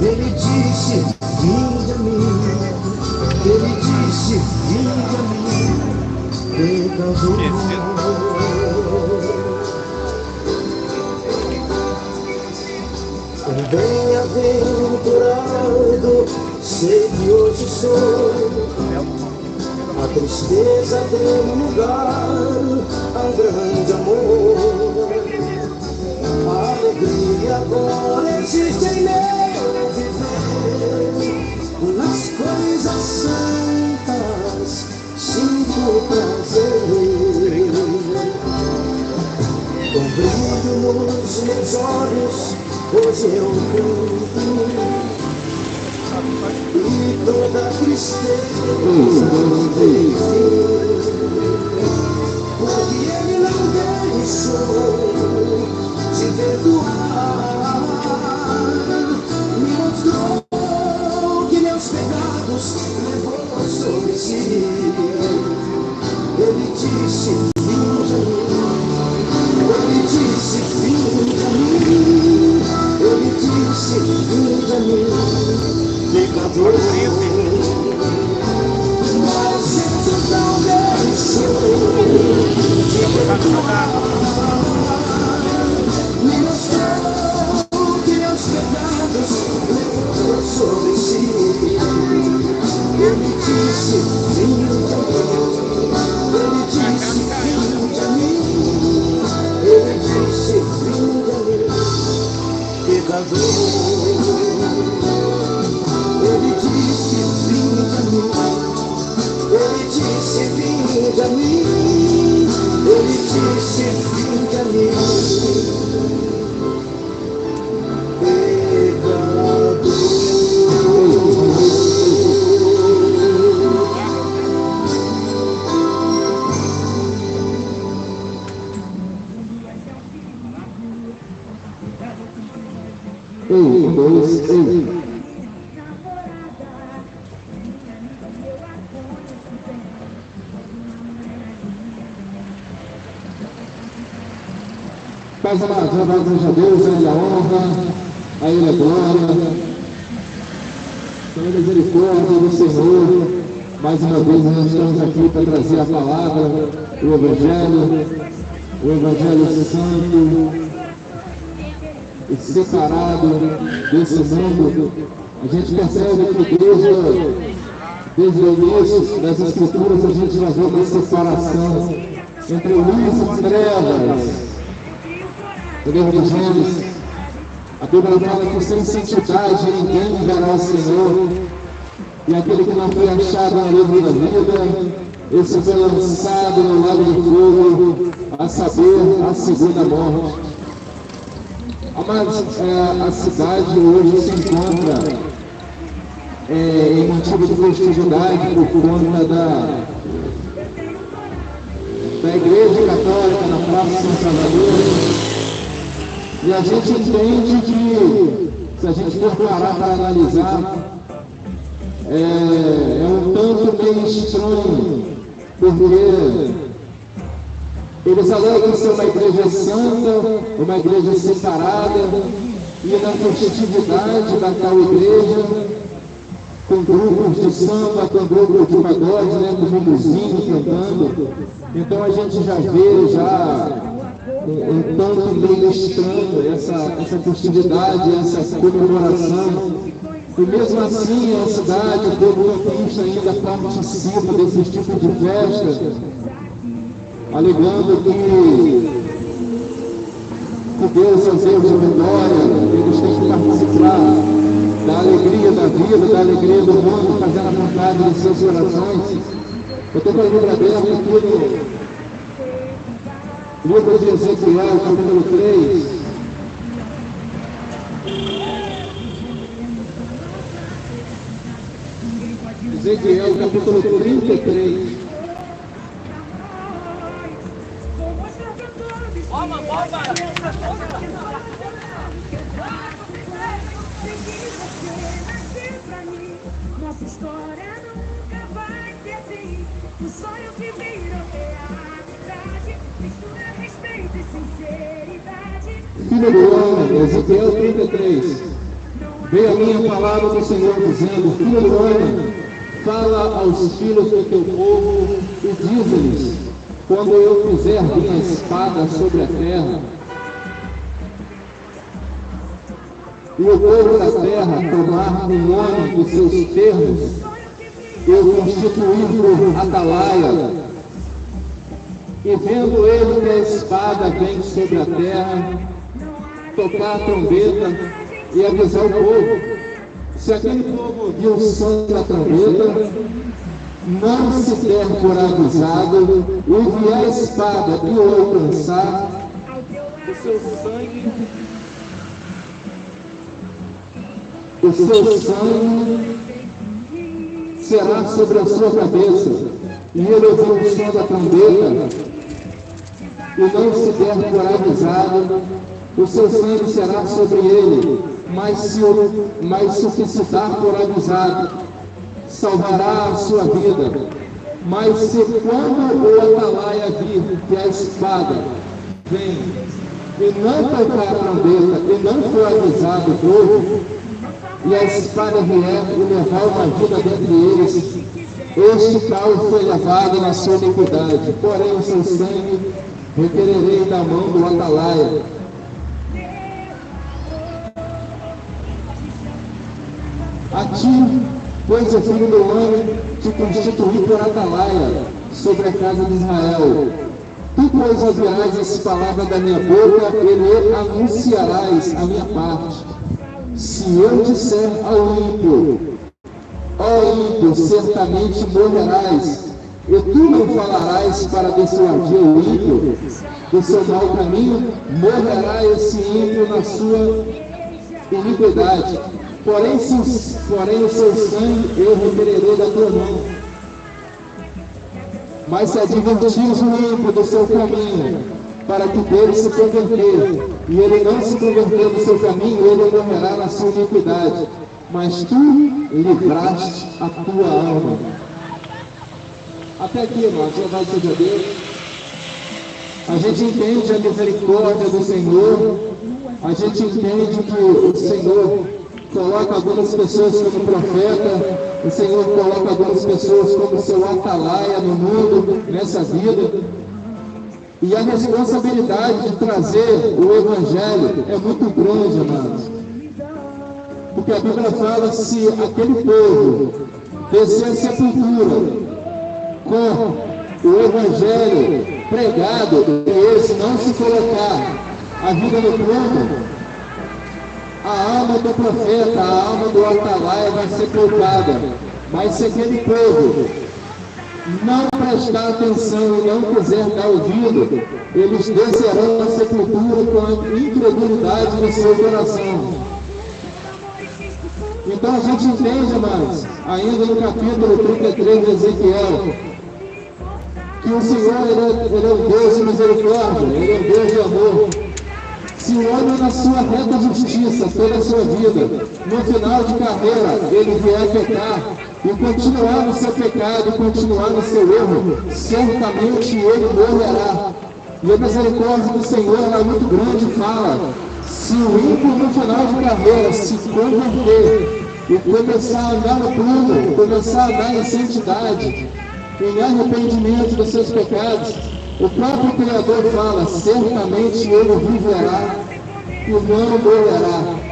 Ele disse, vinde a mim. Ele disse, vinde a mim, pecador. Bem-aventurado, sei que hoje sou. A tristeza tem lugar ao grande amor. A alegria agora existe em meu viver. Nas coisas santas sinto prazer. Com brilho nos meus olhos hoje eu canto. E toda tristeza tem fim. Porque ele não deixou de perdoar. Me mostrou que meus pecados levou sobre si. Ele disse, vinde a mim. Ele disse, vinde a mim. Ele disse, vinde a mim, pecador. Mas Jesus não deixou de perdoar. Me mostrou que meus pecados levou sobre si. Ele disse, vinde a mim. Ele disse, vinde a mim. Ele disse, vinde a mim, pecador. Ele disse, vinde a mim. Ele disse, vinde a mim. Ele disse, vinde a mim, Paz amados, louvado seja Deus, a Ele a honra, a Ele a glória, pela misericórdia do Senhor. Mais uma vez nós estamos aqui para trazer a palavra, o Evangelho santo e separado desse mundo. A gente percebe que desde o início das Escrituras a gente já vê uma separação entre luz e trevas. No livro de Gênesis, a Bíblia fala que sem santidade ninguém verá o Senhor, e aquele que não foi achado no livro da vida, esse foi lançado no lago de fogo, a saber, a segunda morte. Amados, a cidade hoje se encontra em motivo de festividade por conta da Igreja Católica na Praça São Salvador. E a gente entende que, se a gente for parar para analisar, é um tanto meio estranho, porque eles alegam ser uma igreja santa, uma igreja separada, e na festividade da tal igreja, com grupos de samba, com grupos de pagode, né, com mumuzinho cantando. Então a gente já vê um tanto meio estranho essa festividade, essa comemoração. E mesmo assim a cidade, o povo campista ainda participa desse tipo de festa, alegando que Deus é Deus de vitória, eles têm que participar da alegria da vida, da alegria do mundo, fazendo a vontade dos seus corações. Eu estou com a Bíblia aberta aqui no livro de Ezequiel, capítulo 3. Ezequiel, capítulo 33. Nossa história nunca vai ser assim. O sonho que virou real Filho do homem, Ezequiel 33. Veio a minha palavra do Senhor dizendo: Filho do homem, fala aos filhos do teu povo e diz-lhes: quando eu fizer vir a espada sobre a terra, e o povo da terra tomar o nome dos seus termos, eu constituí por atalaia, e vendo ele que a espada vem sobre a terra, tocar a trombeta e avisar o povo. Se aquele povo ouvir o som da trombeta, não se der por avisado, e vier a espada e o alcançar, o seu sangue será sobre a sua cabeça, e ele ouviu o som da trombeta, e não se der por avisado, o seu sangue será sobre ele, mas se suscitar por avisado, salvará a sua vida. Mas se quando o atalaia vir que a espada vem, e não tocar a trombeta, e não for avisado o povo, e a espada vier e levar uma vida dentre eles, este tal foi levado na sua iniquidade, porém o seu sangue requererei da mão do atalaia. A ti, pois o filho do homem, te constituí por atalaia sobre a casa de Israel. Tu, pois, ouvirás essa palavra da minha boca, e lhe anunciarás a minha parte. Se eu disser ao ímpio, ó ímpio, certamente morrerás, e tu não falarás para dissuadir o ímpio do seu mau caminho, morrerá esse ímpio na sua iniquidade. Porém o seu sangue eu requererei da tua mão. Mas se advertires o ímpio do seu caminho, para que dele se converter, e ele não se converter do seu caminho, ele morrerá na sua iniquidade. Mas tu livraste a tua alma. Até aqui, irmãos, louvado seja Deus. A gente entende a misericórdia do Senhor, a gente entende que o Senhor coloca algumas pessoas como profeta, o Senhor coloca algumas pessoas como seu atalaia no mundo, nessa vida. E a responsabilidade de trazer o Evangelho é muito grande, amados. Porque a Bíblia fala: se aquele povo descer a sepultura com o Evangelho pregado, e esse não se colocar a vida no prumo, a alma do profeta, a alma do atalaia vai ser poupada. Mas se aquele povo não prestar atenção e não quiser dar ouvido, eles descerão na sepultura com a incredulidade no seu coração. Então a gente entende, amados, ainda no capítulo 33 de Ezequiel, que o Senhor ele é um Deus de misericórdia, ele é um Deus de amor. Se o homem na sua reta justiça toda a sua vida, no final de carreira ele vier pecar e continuar no seu pecado, e continuar no seu erro, certamente ele morrerá. E a misericórdia do Senhor é muito grande, fala: se o ímpio no final de carreira se converter e começar a andar no plano, começar a andar em santidade, em arrependimento dos seus pecados, o próprio Criador fala: certamente ele viverá e não morrerá.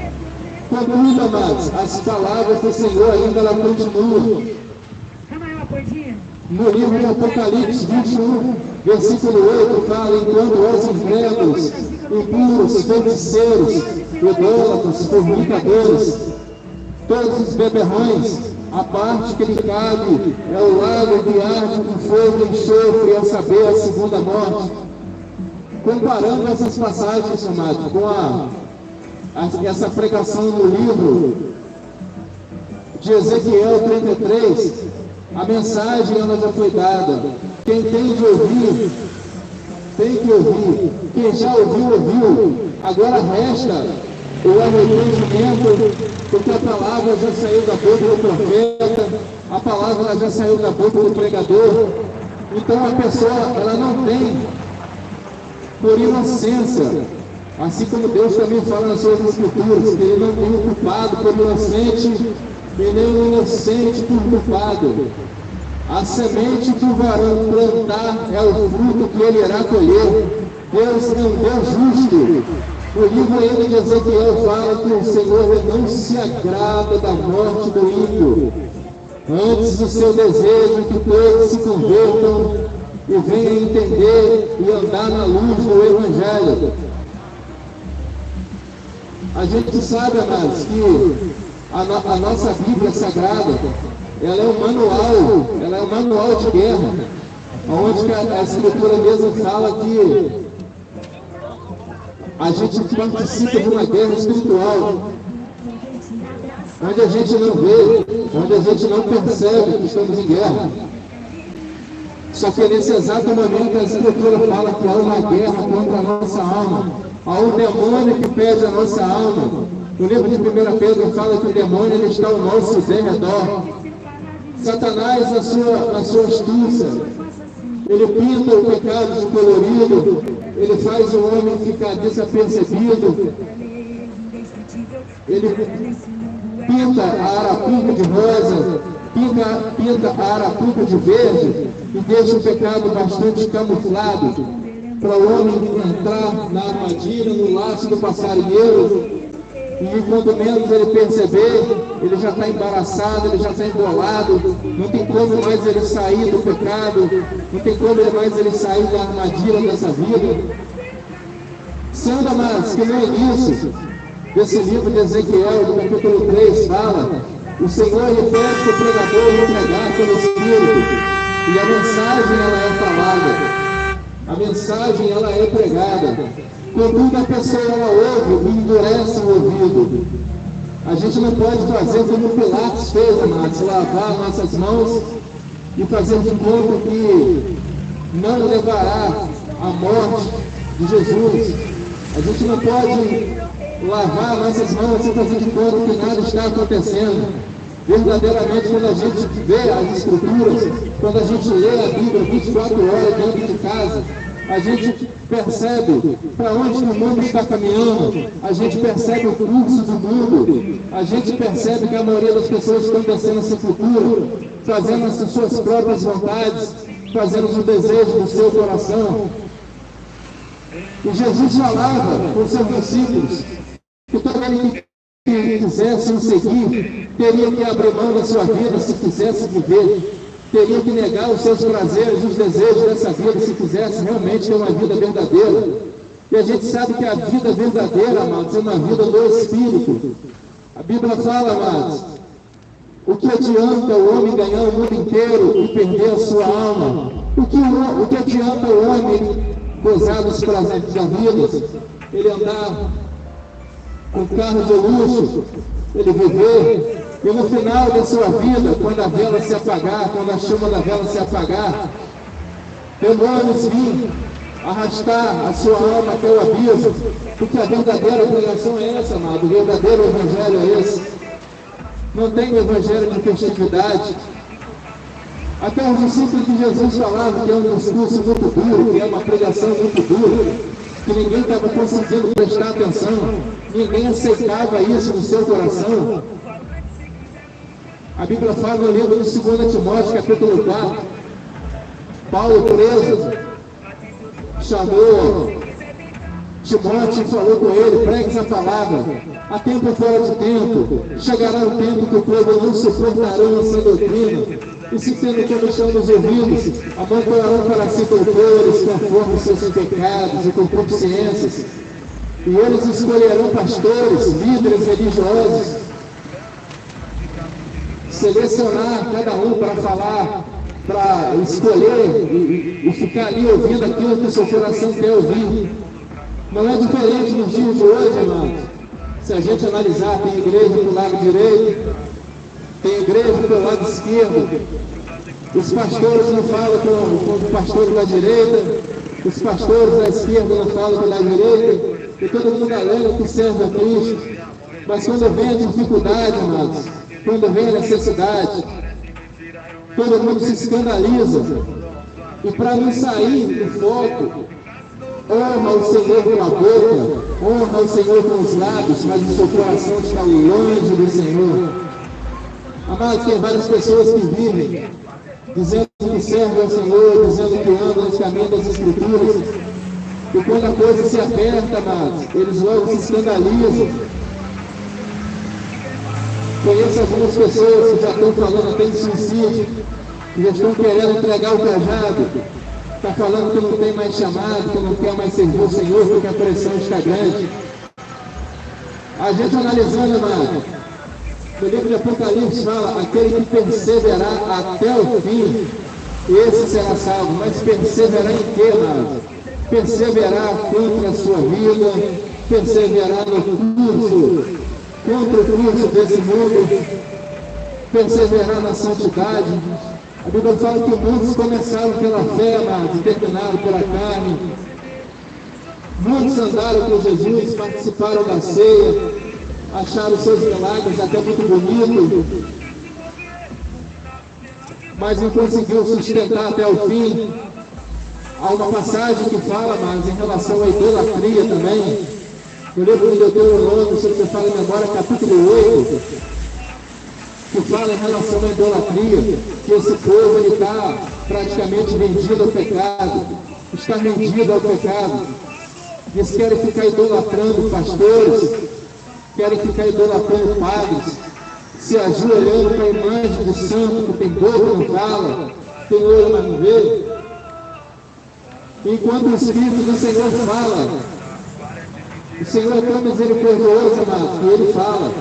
Contudo, amados, as palavras do Senhor ainda ela continuam. No livro de Apocalipse 21, versículo 8, fala: enquanto os incrédulos, impuros, feiticeiros, idólatras, fornicadores, todos os beberrões, a parte que lhe cabe é o lago de arde com fogo e enxofre, a saber, a segunda morte. Comparando essas passagens, amados, com essa pregação no livro de Ezequiel 33, a mensagem ela já foi dada. Quem tem de ouvir, tem que ouvir. Quem já ouviu, ouviu. Agora resta o arrependimento, porque a palavra já saiu da boca do profeta, a palavra já saiu da boca do pregador, Então a pessoa, ela não tem, por inocência, assim como Deus também fala nas suas escrituras, que Ele não tem o culpado por inocente, e nem o inocente por culpado. A semente que o varão plantar é o fruto que ele irá colher. Deus é um Deus justo. O livro ainda de Ezequiel fala que o Senhor não se agrada da morte do ímpio. Antes do seu desejo que todos se convertam e venham entender e andar na luz do Evangelho. A gente sabe, amados, que a nossa Bíblia Sagrada, ela é um manual de guerra, onde a Escritura mesmo fala que a gente participa de uma guerra espiritual, onde a gente não vê, onde a gente não percebe que estamos em guerra. Só que nesse exato momento a Escritura fala que há uma guerra contra a nossa alma, há um demônio que pede a nossa alma. No livro de 1 Pedro fala que o demônio ele está ao nosso derredor. Satanás, na sua astúcia, ele pinta o pecado de colorido, ele faz o homem ficar desapercebido, ele pinta a arapuca de rosa, pinta a arapuca de verde e deixa o pecado bastante camuflado para o homem entrar na armadilha, no laço do passarinheiro. E quando menos ele perceber, ele já está embaraçado, ele já está embolado, não tem como mais ele sair do pecado, não tem como mais ele sair da armadilha dessa vida. Sendo, amados, que no início desse livro de Ezequiel, do capítulo 3, fala: o Senhor lhe pede que o pregador lhe pregar pelo Espírito, e a mensagem ela é falada, a mensagem ela é pregada. Contudo, a pessoa ela ouve e endurece o ouvido. A gente não pode fazer como Pilatos fez, amados, lavar nossas mãos e fazer de conta que não levará à morte de Jesus. A gente não pode lavar nossas mãos e fazer de conta que nada está acontecendo. Verdadeiramente, quando a gente vê as Escrituras, quando a gente lê a Bíblia 24 horas dentro de casa, a gente percebe para onde o mundo está caminhando, a gente percebe o fluxo do mundo, a gente percebe que a maioria das pessoas estão descendo esse futuro, fazendo as suas próprias vontades, fazendo o desejo do seu coração. E Jesus falava com seus discípulos que todo aquele que quisesse o seguir, teria que abrir mão da sua vida se quisesse viver. Teria que negar os seus prazeres, os desejos dessa vida, se quisesse realmente ter uma vida verdadeira. E a gente sabe que a vida verdadeira, amados, é uma vida do Espírito. A Bíblia fala, amados, o que adianta o homem ganhar o mundo inteiro e perder a sua alma? O que adianta o homem gozar dos prazeres da vida? Ele andar com carro de luxo, ele viver. E no final da sua vida, quando a vela se apagar, quando a chama da vela se apagar, demônios vir arrastar a sua alma até o abismo, porque a verdadeira pregação é essa, amado, o verdadeiro evangelho é esse. Não tem evangelho de festividade. Até os discípulos de Jesus falavam que é um discurso muito duro, que é uma pregação muito dura, que ninguém estava conseguindo prestar atenção, ninguém aceitava isso no seu coração. A Bíblia fala no livro de 2 Timóteo, capítulo 4, Paulo preso, chamou Timóteo e falou com ele: pregue essa palavra, há tempo e fora de tempo, chegará o tempo que o povo não suportarão essa doutrina, e se tendo comichão nos ouvidos, amontoarão para si doutores, conforme seus pecados e concupiscências, e eles escolherão pastores, líderes religiosos, selecionar cada um para falar, para escolher e ficar ali ouvindo aquilo que o seu coração quer ouvir. Não é diferente nos dias de hoje, irmãos. Se a gente analisar, tem igreja do lado direito, tem igreja do lado esquerdo. Os pastores não falam com os pastores da direita, os pastores da esquerda não falam com a da direita, e todo mundo alega que serve a Cristo. Mas quando vem a dificuldade, amados, quando vem a necessidade, todo mundo se escandaliza. E para não sair do foco, honra o Senhor com a boca, honra o Senhor com os lábios, mas o seu coração está longe do Senhor. Amados, tem várias pessoas que vivem dizendo que servem ao Senhor, dizendo que andam nos caminhos das Escrituras, e quando a coisa se aperta, amados, eles logo se escandalizam. Conheço algumas pessoas que já estão falando até de suicídio, que já estão querendo entregar o cajado, está falando que não tem mais chamado, que não quer mais servir o Senhor, porque a pressão está grande. A gente analisando, amado, no livro de Apocalipse fala, aquele que perseverar até o fim, esse será salvo. Mas perseverar em quê, amado? Perseverar contra a sua vida, perseverar no curso, contra o curso desse mundo, perseverar na santidade. A Bíblia fala que muitos começaram pela fé, amado, e terminaram pela carne. Muitos andaram com Jesus, participaram da ceia, acharam seus milagres até muito bonitos, mas não conseguiu sustentar até o fim. Há uma passagem que fala, mas em relação à idolatria também, no livro de Deuteronômio, se você fala em memória, capítulo 8, que fala em relação à idolatria, que esse povo está praticamente vendido ao pecado, está vendido ao pecado. Eles querem ficar idolatrando pastores, querem ficar idolatrando padres, se ajoelhando para a imagem do santo, que tem boca não fala, tem olho mas não vê. Enquanto o Espírito do Senhor fala, o Senhor é tão misericordioso, amado, que Ele fala.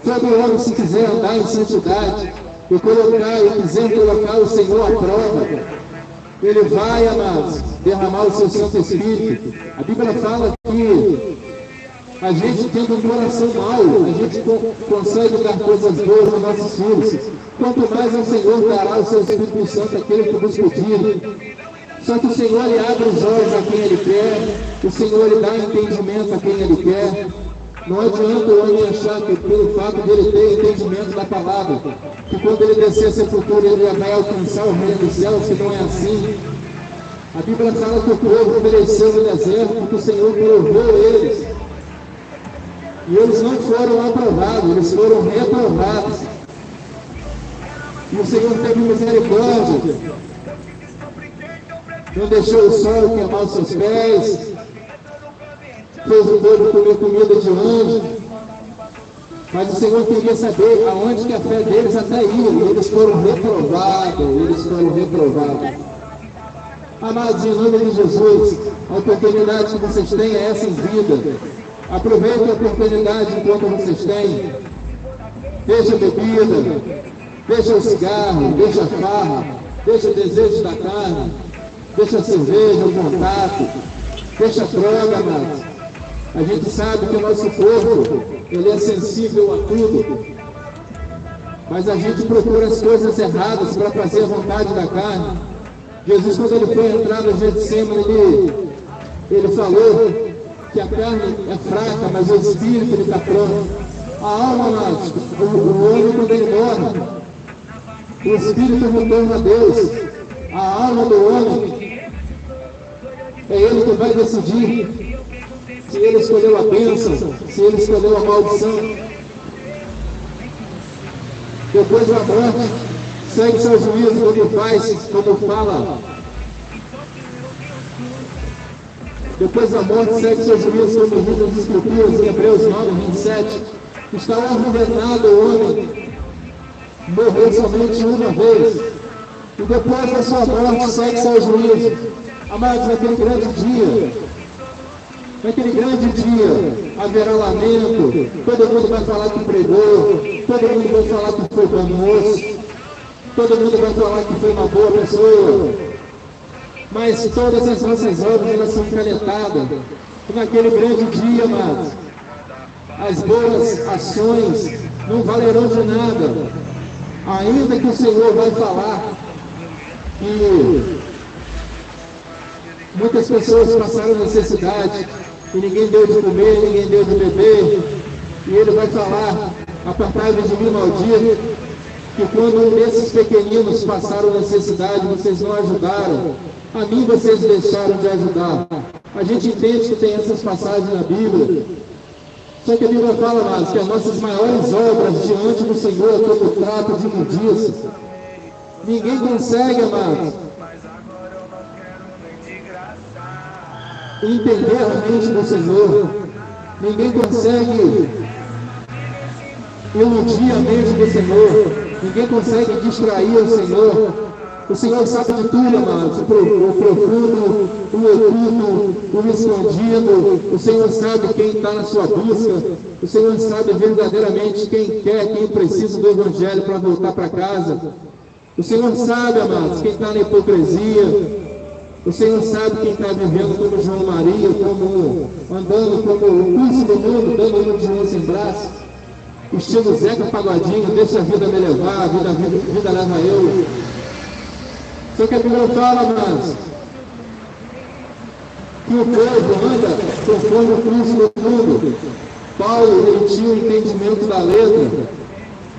Todo homem, se quiser andar em santidade e quiser colocar o Senhor à prova, Ele vai, amados, derramar o seu Santo Espírito. A Bíblia fala que a gente tendo um coração mau, a gente consegue dar coisas boas aos nossos filhos. Quanto mais o Senhor dará o seu Espírito Santo àquele que nos pedir. Só que o Senhor Ele abre os olhos a quem Ele quer, o Senhor Ele dá entendimento a quem Ele quer. Não adianta o homem achar que pelo fato dele ter entendimento da palavra, que quando ele descer a sepultura ele já vai alcançar o reino dos céus, que não é assim. A Bíblia fala que o povo pereceu no deserto porque o Senhor provou eles. E eles não foram aprovados, eles foram reprovados. E o Senhor teve misericórdia. Não deixou o sol queimar os seus pés. Fez o povo comer comida de anjo. Mas o Senhor queria saber aonde que a fé deles até ia. E eles foram reprovados. Amados, em nome de Jesus, a oportunidade que vocês têm é essa em vida. Aproveitem a oportunidade enquanto vocês têm. Deixa a bebida, deixa o cigarro, deixa a farra, deixa o desejo da carne, deixa a cerveja, o contato, deixa a droga, amados. A gente sabe que o nosso corpo, ele é sensível a tudo. Mas a gente procura as coisas erradas para fazer a vontade da carne. Jesus, quando ele foi entrar no Getsemane, ele falou que a carne é fraca, mas o espírito ele está pronto. A alma, amados, o homem quando ele morre, o espírito retorna a Deus. A alma do homem, é ele que vai decidir se ele escolheu a bênção, se ele escolheu a maldição. Depois da morte, segue seu juízo, como fala. Depois da morte, segue seu juízo, como diz as Escrituras, em Hebreus 9, 27. Está ordenado o homem morrer somente uma vez. E depois da sua morte, segue seu juízo. Amados, naquele grande dia, haverá lamento, todo mundo vai falar que pregou, todo mundo vai falar que foi bom moço, todo mundo vai falar que foi uma boa pessoa, mas todas as nossas obras elas são canetadas. E naquele grande dia, amados, as boas ações não valerão de nada, ainda que o Senhor vai falar que muitas pessoas passaram necessidade, e ninguém deu de comer, ninguém deu de beber, e ele vai falar: apartai-vos de mim, maldito, que quando um desses pequeninos passaram necessidade, vocês não ajudaram. A mim vocês deixaram de ajudar. A gente entende que tem essas passagens na Bíblia. Só que a Bíblia fala, amados, que as nossas maiores obras diante do Senhor é como trato de imundícia. Ninguém consegue, amados, entender a mente do Senhor. Ninguém consegue iludir a mente do Senhor. Ninguém consegue distrair o Senhor. O Senhor sabe de tudo, amados. O profundo, o oculto, o escondido. O Senhor sabe quem está na sua busca. O Senhor sabe verdadeiramente quem quer, quem precisa do Evangelho para voltar para casa. O Senhor sabe, amados, quem está na hipocrisia. O Senhor sabe quem está vivendo como João Maria, como andando como o curso do mundo, dando um de João sem braço. Estilo Zeca Pagodinho, deixa a vida me levar, a vida leva eu. Só que a Bíblia fala, amados, que o povo anda conforme o curso do mundo. Paulo, ele tinha o entendimento da letra.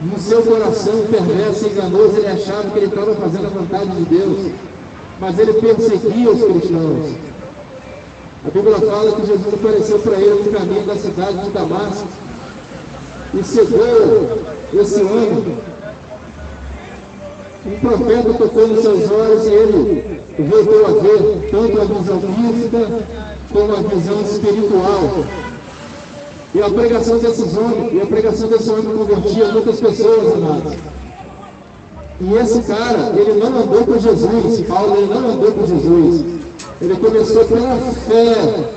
No seu coração perverso e enganoso, ele achava que ele estava fazendo a vontade de Deus. Mas ele perseguia os cristãos. A Bíblia fala que Jesus apareceu para ele no caminho da cidade de Damasco e cegou esse homem. Um profeta tocou nos seus olhos e ele voltou a ver tanto a visão física como a visão espiritual. E a pregação desses homens, convertia muitas pessoas, amados. E esse cara, ele não andou com Jesus. Paulo, ele não andou com Jesus. Ele começou pela fé.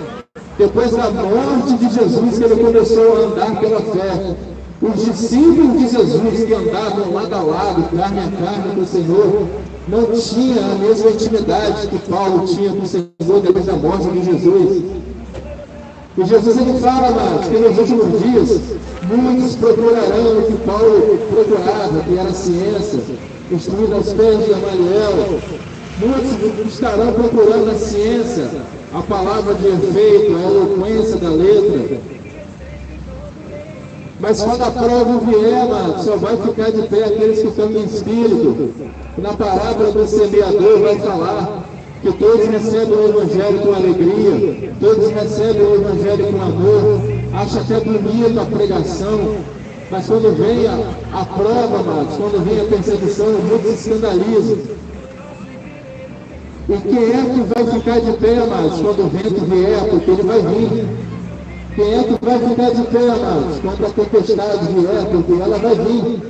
Depois da morte de Jesus, que ele começou a andar pela fé. Os discípulos de Jesus que andavam lado a lado, carne a carne com o Senhor, não tinham a mesma intimidade que Paulo tinha com o Senhor depois da morte de Jesus. E Jesus, ele fala, amados, que nos últimos dias, muitos procurarão o que Paulo procurava, que era a ciência, instruído aos pés de Gamaliel. Muitos estarão procurando a ciência, a palavra de efeito, a eloquência da letra. Mas quando a prova vier, amados, só vai ficar de pé aqueles que estão no Espírito. Na parábola do semeador vai falar que todos recebem o Evangelho com alegria, todos recebem o Evangelho com amor, acha até bonita a pregação, mas quando vem a prova, amados, quando vem a perseguição, muitos se escandalizam. E quem é que vai ficar de pé, amados, quando o vento vier, porque ele vai vir? Quem é que vai ficar de pé, amados, quando a tempestade vier, porque ela vai vir?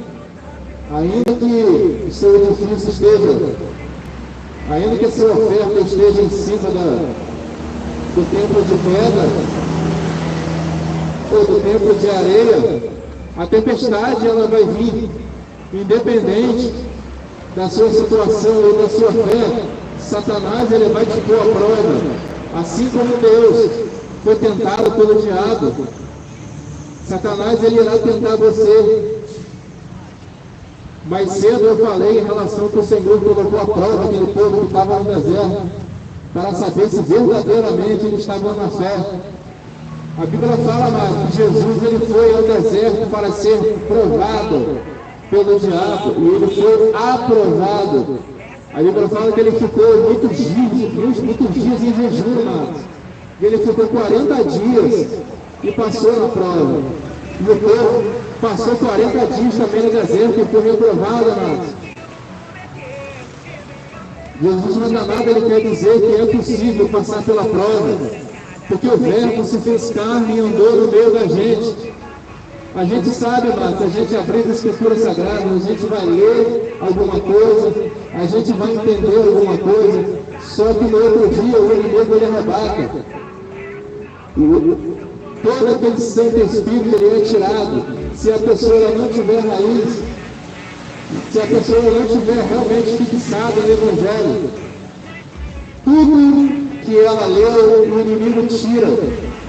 Ainda que o seu edifício esteja, ainda que a sua oferta esteja em cima do templo de pedra, ou do templo de areia, a tempestade ela vai vir, independente da sua situação ou da sua fé. Satanás ele vai te pôr à prova, assim como Deus foi tentado pelo diabo. Satanás ele irá tentar você. Mais cedo eu falei em relação que o Senhor colocou à prova aquele povo que estava no deserto, para saber se verdadeiramente eles estavam na fé. A Bíblia fala, mas que Jesus ele foi ao deserto para ser provado pelo diabo, e ele foi aprovado. A Bíblia fala que ele ficou muitos dias em jejum, amados. Ele ficou 40 dias e passou na prova. E o povo passou 40 dias também no deserto e foi reprovado, amados. Jesus não anda nada, ele quer dizer que é possível passar pela prova, porque o Verbo se fez carne e andou no meio da gente. A gente sabe, amados, a gente abrir a Escritura Sagrada, a gente vai ler alguma coisa, a gente vai entender alguma coisa, só que no outro dia o inimigo ele arrebata. Todo aquele Santo Espírito ele é tirado. Se a pessoa não tiver raiz, se a pessoa não tiver realmente fixada no Evangelho, tudo que ela leu, o inimigo tira.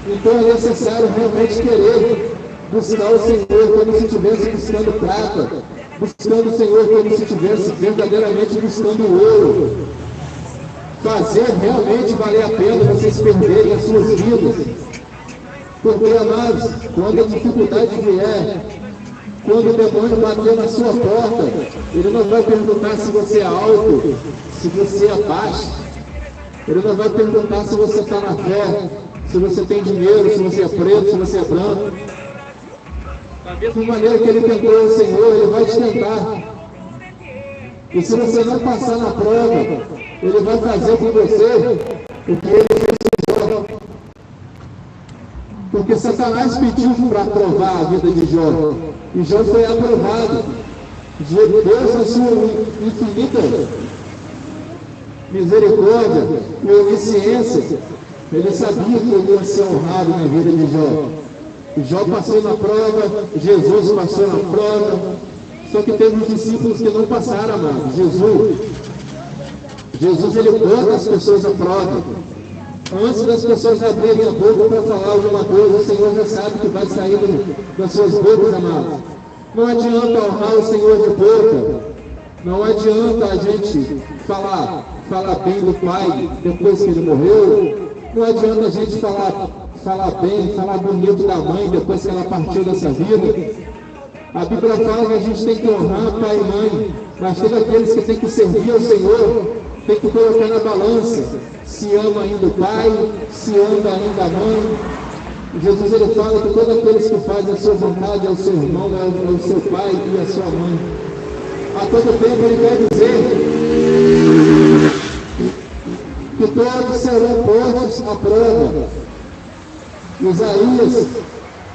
Então é necessário realmente querer buscar o Senhor como se estivesse buscando prata, buscando o Senhor como se estivesse verdadeiramente buscando ouro. Fazer realmente valer a pena vocês perderem as suas vidas. Porque, amados, quando a dificuldade vier, Quando o demônio bater na sua porta, ele não vai perguntar se você é alto, se você é baixo. Ele não vai perguntar se você está na fé, se você tem dinheiro, se você é preto, se você é branco. Da mesma maneira que ele tentou o Senhor, ele vai te tentar. E se você não passar na prova, ele vai fazer com você o que ele fez com Jó. Porque Satanás pediu para provar a vida de Jó. E Jó foi aprovado. Deus, na sua infinita misericórdia e onisciência, ele sabia que ele ia ser honrado na vida de Jó. Jó passou na prova, Jesus passou na prova, só que teve os discípulos que não passaram, amado. Jesus ele bota as pessoas à prova. Antes das pessoas abrirem a boca para falar alguma coisa, o Senhor já sabe que vai sair das suas bocas, amado. Não adianta honrar o Senhor de boca, não adianta a gente falar bem do Pai depois que ele morreu, não adianta a gente falar bem, falar bonito da mãe depois que ela partiu dessa vida. A Bíblia fala que a gente tem que honrar pai e mãe, mas todos aqueles que têm que servir ao Senhor, tem que colocar na balança, se ama ainda o pai, se ama ainda a mãe. Jesus ele fala que todos aqueles que fazem a sua vontade é o seu irmão, é o seu pai e a sua mãe. A todo tempo ele quer dizer que todos serão postos à prova. Isaías,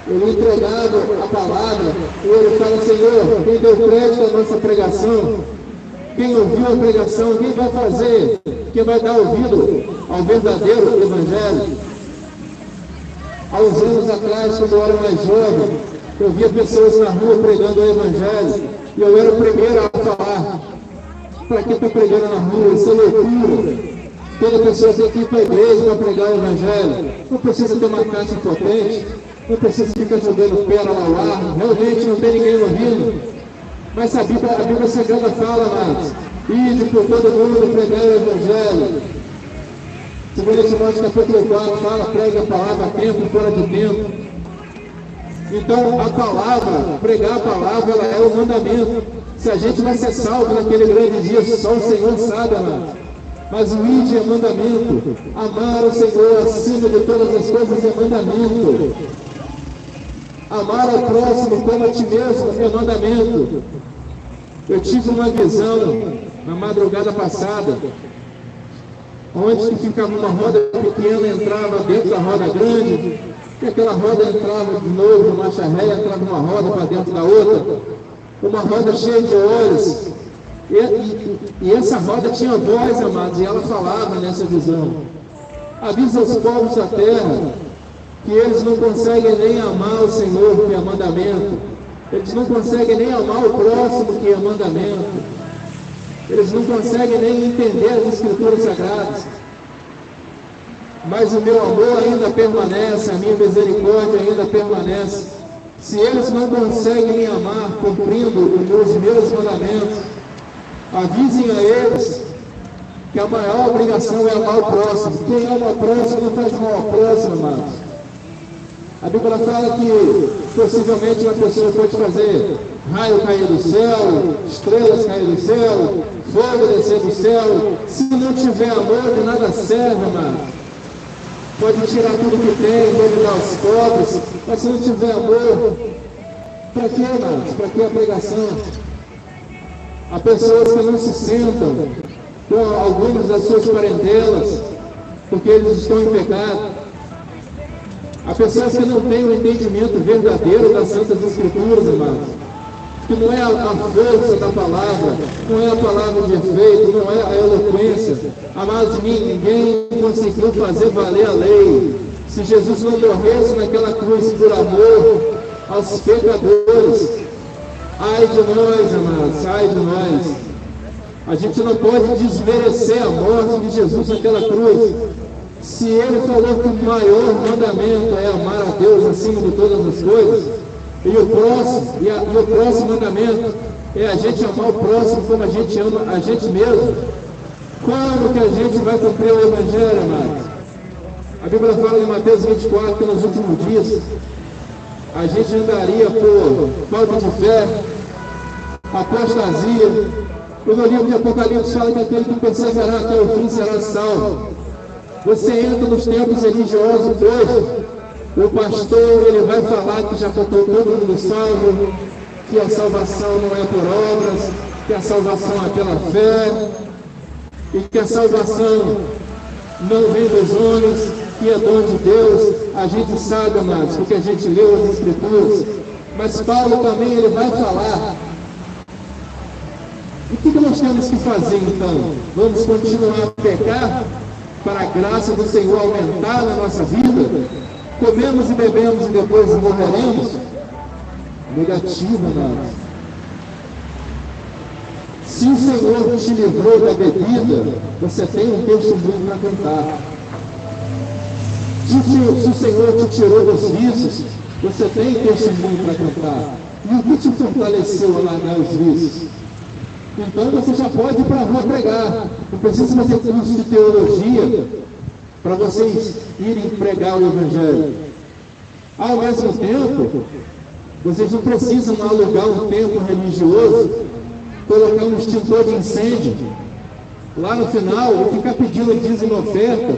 ele entregava a palavra, e ele fala: Senhor, quem deu crédito à nossa pregação, quem ouviu a pregação, quem vai fazer, quem vai dar ouvido ao verdadeiro evangelho. Há uns anos atrás, quando eu era mais jovem, eu via pessoas na rua pregando o evangelho, e eu era o primeiro a falar: para que está pregando na rua? Isso é loucura. Toda pessoa tem que ir para a igreja para pregar o evangelho. Não precisa ter uma caixa potente, não precisa ficar jogando pérola ao ar, realmente não tem ninguém ouvindo. Mas a Bíblia Sagrada fala, amados: ide por todo mundo pregar o evangelho. 2 Timóteo capítulo 4 fala: pregue a palavra a tempo e fora de tempo. Então a palavra, pregar a palavra, ela é o mandamento. Se a gente vai ser salvo naquele grande dia, só o Senhor sabe, amados. Mas o ide é mandamento. Amar o Senhor acima de todas as coisas é mandamento. Amar ao próximo como a ti mesmo é mandamento. Eu tive uma visão na madrugada passada, onde ficava uma roda pequena, entrava dentro da roda grande, e aquela roda entrava de novo, marcha ré, entrava uma roda para dentro da outra, uma roda cheia de olhos. E essa roda tinha voz, amados, e ela falava nessa visão: avisa os povos da terra que eles não conseguem nem amar o Senhor, que é mandamento. Eles não conseguem nem amar o próximo, que é mandamento. Eles não conseguem nem entender as Escrituras Sagradas. Mas o meu amor ainda permanece, a minha misericórdia ainda permanece. Se eles não conseguem me amar cumprindo os meus mandamentos, avisem a eles que a maior obrigação é amar o próximo. Quem ama o próximo não faz mal ao próximo, amados. A Bíblia fala que possivelmente uma pessoa pode fazer raio cair do céu, estrelas cair do céu, fogo descer do céu. Se não tiver amor, de nada serve, amado. Pode tirar tudo que tem, pode dar aos pobres, mas se não tiver amor, para que, amados? Para que a pregação? Há pessoas que não se sentam com algumas das suas parentelas, porque eles estão em pecado. Há pessoas que não têm o entendimento verdadeiro das Santas Escrituras, amados. Que não é a força da palavra, não é a palavra de efeito, não é a eloquência. Amados, ninguém conseguiu fazer valer a lei. Se Jesus não morresse naquela cruz por amor aos pecadores, ai de nós, amados, ai de nós. A gente não pode desmerecer a morte de Jesus naquela cruz. Se ele falou que o maior mandamento é amar a Deus acima de todas as coisas, e o próximo mandamento é a gente amar o próximo como a gente ama a gente mesmo, quando que a gente vai cumprir o Evangelho, amados? A Bíblia fala em Mateus 24 que nos últimos dias a gente andaria por falta de fé, apostasia. No livro de Apocalipse fala que aquele que perseverar até o fim será salvo. Você entra nos templos religiosos hoje, o pastor ele vai falar que já botou todo mundo salvo, que a salvação não é por obras, que a salvação é pela fé, e que a salvação não vem dos homens, que é dom de Deus. A gente sabe, amados, porque a gente leu as Escrituras, mas Paulo também ele vai falar. E o que nós temos que fazer então? Vamos continuar a pecar para a graça do Senhor aumentar na nossa vida? Comemos e bebemos e depois morreremos? Negativo, amados. Se o Senhor te livrou da bebida, você tem um testemunho para cantar. Se o Senhor te tirou dos vícios, você tem testemunho para cantar. E o que te fortaleceu a largar os vícios? Então você já pode ir para a rua pregar. Não precisa fazer curso de teologia para vocês irem pregar o Evangelho. Ao mesmo tempo, vocês não precisam alugar um templo religioso, colocar um extintor de incêndio lá no final e ficar pedindo dízimo oferta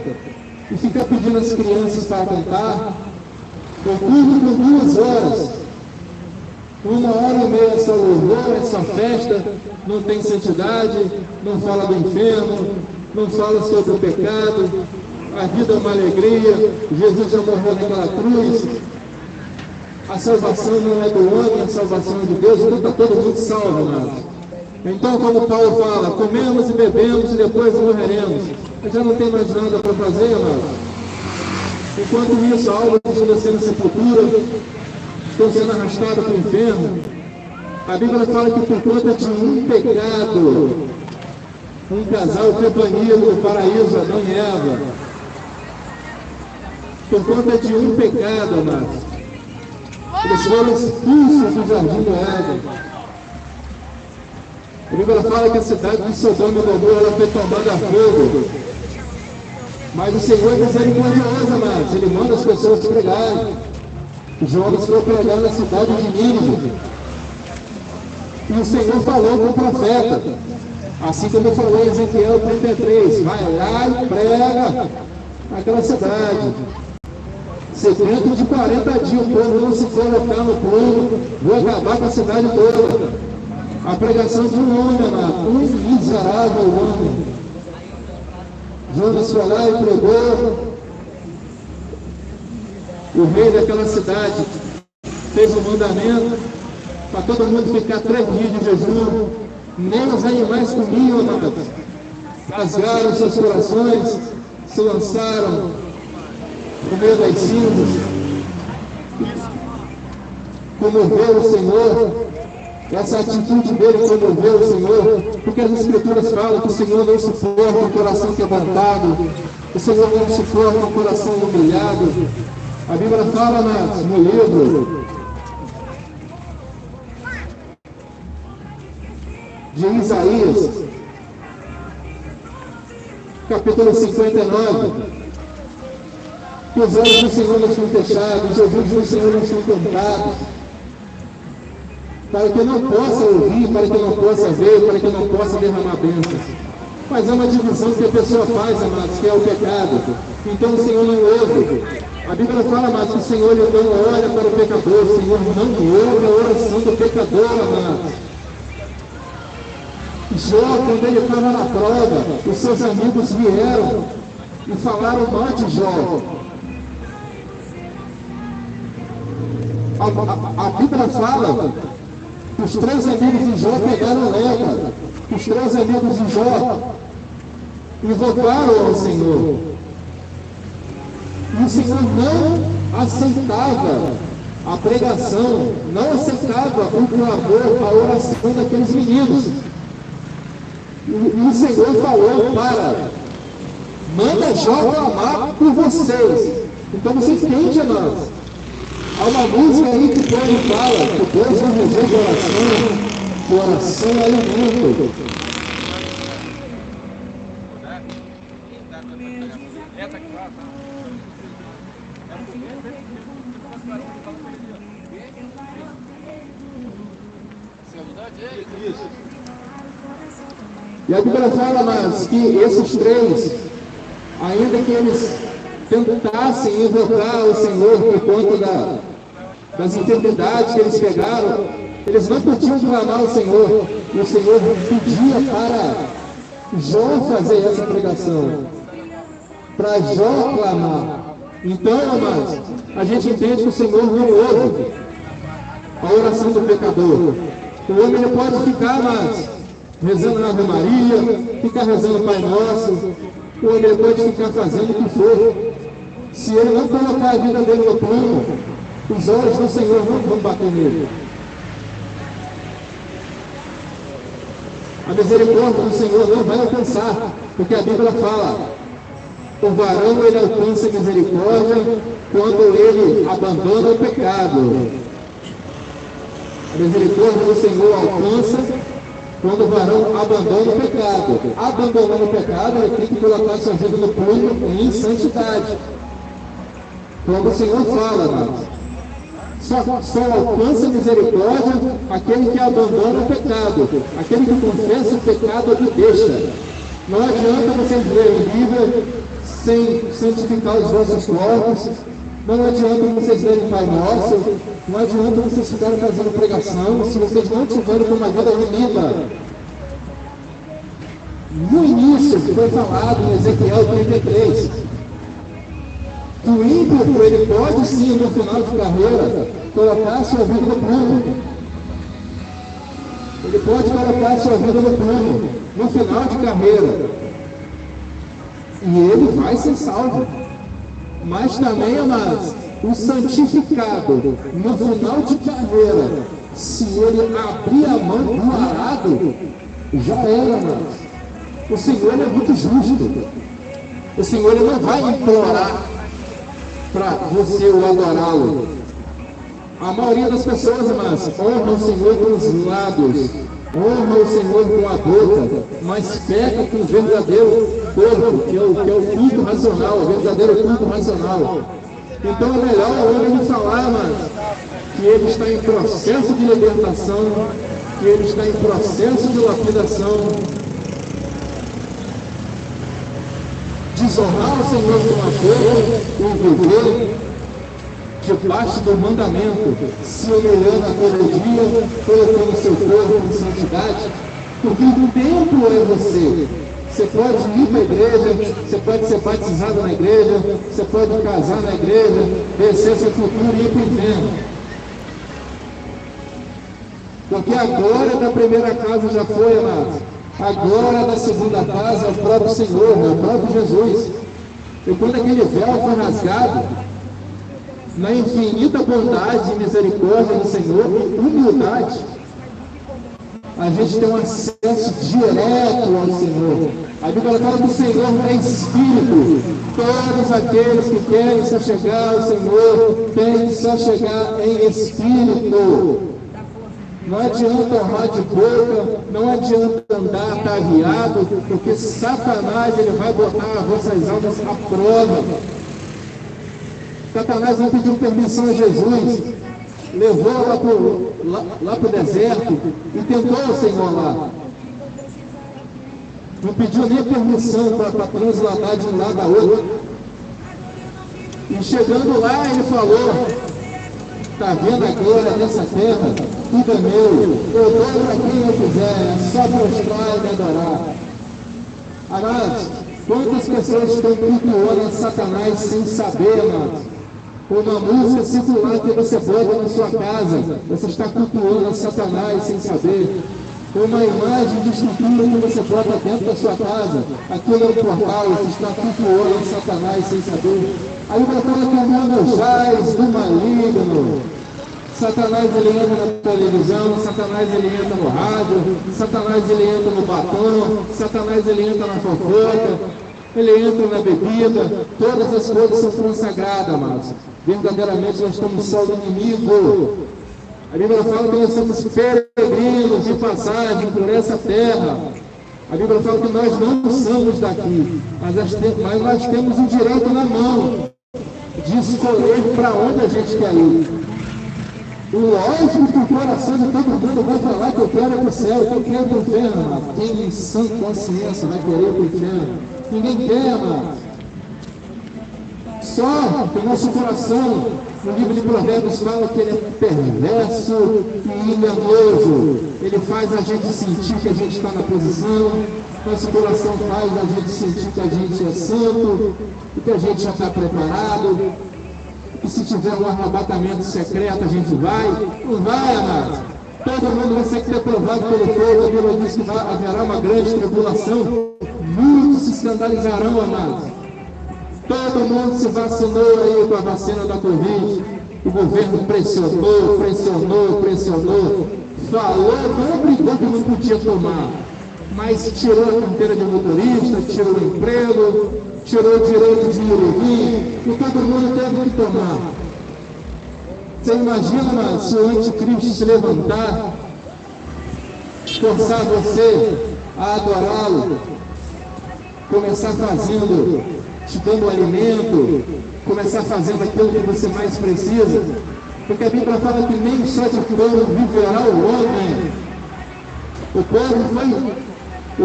e ficar pedindo as crianças para cantar. Eu cuido por 2 horas, 1h30 é só louvor, é só festa, não tem santidade, não fala do inferno, não fala sobre o pecado, a vida é uma alegria, Jesus já morreu naquela cruz, a salvação não é do homem, a salvação é de Deus, então está todo mundo salvo, amados. Então, como Paulo fala, comemos e bebemos e depois morreremos. Já não tem mais nada para fazer, amados. Enquanto isso, almas estão descendo a sepultura, estão sendo arrastadas para o inferno. A Bíblia fala que por conta de um pecado, um casal foi banido do paraíso, Adão e Eva. Por conta de um pecado, amados, eles foram expulsos do jardim do Éden. A Bíblia fala que a cidade de Sodoma e Gomorra foi tomada a fogo. Mas o Senhor é misericordioso, amados. Ele manda as pessoas pregarem. Jonas foi pregar na cidade de Nínive. E o Senhor falou com o profeta. Assim como falou em Ezequiel 33. Vai lá e prega naquela cidade. Dentro de 40 dias o povo não se colocar no plano, vou acabar com a cidade toda. A pregação de um homem, amado, um miserável homem. Jonas foi lá e pregou. O rei daquela cidade fez um mandamento para todo mundo ficar 3 dias de jejum. Nem os animais comiam, amado. Rasgaram seus corações, se lançaram no meio das cinzas. Comoveu o Senhor. Essa atitude dele comoveu o Senhor, porque as Escrituras falam que o Senhor não suporta um coração quebrantado, o Senhor não suporta um coração humilhado. A Bíblia fala no livro de Isaías, capítulo 59, que os olhos do Senhor não são fechados, os ouvidos do Senhor não são tampados, para que eu não possa ouvir, para que eu não possa ver, para que eu não possa derramar bênçãos. Mas é uma divisão que a pessoa faz, amados, que é o pecado. Então o Senhor não ouve. A Bíblia fala, amados, que o Senhor ele não olha para o pecador, o Senhor não ouve a oração do pecador, amados. Jó, quando ele estava na prova, os seus amigos vieram e falaram mal de Jó. A Bíblia fala que os 3 amigos de Jó pegaram lepra. Os 3 amigos de Jó invocaram ao Senhor. E o Senhor não aceitava a pregação, não aceitava o clamor, a oração daqueles meninos. E o Senhor falou manda Jó clamar por vocês. Então você entende, amados? Há uma música aí que Paulo fala que Deus não rejeita oração, que oração é alimento. E a Bíblia fala, mas que esses três, ainda que eles tentassem invocar o Senhor por conta das enfermidades que eles pegaram, eles não podiam clamar ao Senhor. E o Senhor pedia para Jó fazer essa pregação, para Jó clamar. Então, amados, a gente entende que o Senhor não ouve a oração do pecador. O homem ele pode ficar, amados, rezando na Ave Maria, ficar rezando o Pai Nosso, o homem ele pode ficar fazendo o que for. Se ele não colocar a vida dele no plano, os olhos do Senhor não vão bater nele. A misericórdia do Senhor não vai alcançar, porque a Bíblia fala: o varão ele alcança misericórdia quando ele abandona o pecado. A misericórdia do Senhor alcança quando o varão abandona o pecado. Abandonando o pecado, ele tem que colocar sua vida no plano em santidade. Quando o Senhor fala, só alcança misericórdia aquele que abandona o pecado, aquele que confessa o pecado e deixa. Não adianta vocês lerem a Bíblia sem santificar os vossos corpos, não adianta vocês lerem Pai Nosso, não adianta vocês ficarem fazendo pregação se vocês não tiverem uma vida remida. No início foi falado em Ezequiel 33, que o ímpio ele pode sim, no final de carreira, colocar sua vida no plano. Ele pode colocar sua vida no plano, no final de carreira. E ele vai ser salvo. Mas também, amados, o santificado, no final de carreira, se ele abrir a mão do arado, já era, amados. O Senhor é muito justo. O Senhor ele não vai implorar para você o adorá-lo. A maioria das pessoas, amados, honra o Senhor com os lábios, honra o Senhor com a boca, mas peca com o verdadeiro corpo, que é o culto racional, o verdadeiro culto racional. Então é melhor o homem falar, amados, que ele está em processo de libertação, que ele está em processo de lapidação. Desonrar o Senhor com a boca e viver debaixo do mandamento, se humilhando a todo dia, colocando seu corpo em santidade, porque o templo é você. Você pode ir para a igreja, você pode ser batizado na igreja, você pode casar na igreja, descer seu futuro e ir para o inferno. Porque a glória da primeira casa já foi, amados. A glória da segunda casa é o próprio Senhor, é o próprio Jesus. E quando aquele véu foi rasgado, na infinita bondade e misericórdia do Senhor e humildade, a gente tem um acesso direto ao Senhor. A Bíblia fala que o Senhor é Espírito. Todos aqueles que querem se chegar ao Senhor têm que se chegar em Espírito. Não adianta honrar de boca, não adianta andar ataviado, porque Satanás ele vai botar as vossas almas à prova. Satanás não pediu permissão a Jesus, levou lá para o deserto e tentou o Senhor lá. Não pediu nem permissão para transladar de um lado a outro. E chegando lá, ele falou: está vendo a glória dessa terra? Tudo é meu. Eu dou para quem eu quiser, é só prostrar e me adorar. Amados, quantas pessoas estão cultuando a Satanás sem saber, amados? Uma música circular que você bota na sua casa, você está cultuando a Satanás sem saber. Uma imagem de estrutura que você bota dentro da sua casa, aquilo é um portal, você está cultuando a Satanás sem saber. Aí você fala que o mundo jaz do maligno. Satanás ele entra na televisão, Satanás ele entra no rádio, Satanás ele entra no batom, Satanás ele entra na fofoca, ele entra na bebida. Todas as coisas são consagradas, amados. Verdadeiramente nós estamos só do inimigo. A Bíblia fala que nós somos peregrinos de passagem por essa terra. A Bíblia fala que nós não somos daqui, mas nós temos o direito na mão. de escolher para onde a gente quer ir. Lógico que o coração de todo mundo vai falar que eu quero ir para o céu, que eu quero ir para o inferno, mas quem em sã consciência vai querer ir para o inferno? Ninguém quer, mas só que o nosso coração, no livro de Provérbios, fala que ele é perverso e enganoso. Ele faz a gente sentir que a gente está na posição, nosso coração faz a gente sentir que a gente é santo, e que a gente já está preparado, e se tiver um arrebatamento secreto a gente vai. Não vai, amados. Todo mundo vai ser reprovado pelo fogo. A Bíblia diz que haverá uma grande tribulação, muitos se escandalizarão, amados. Todo mundo se vacinou aí com a vacina da Covid. O governo pressionou, falou, não obrigou que não podia tomar, mas tirou a carteira de motorista, tirou o emprego, tirou o direito de ir e todo mundo teve que tomar. Você imagina se o anticristo se levantar, forçar você a adorá-lo, começar fazendo, te dando alimento, começar fazendo aquilo que você mais precisa, porque a Bíblia fala que nem só de pão viverá o homem. O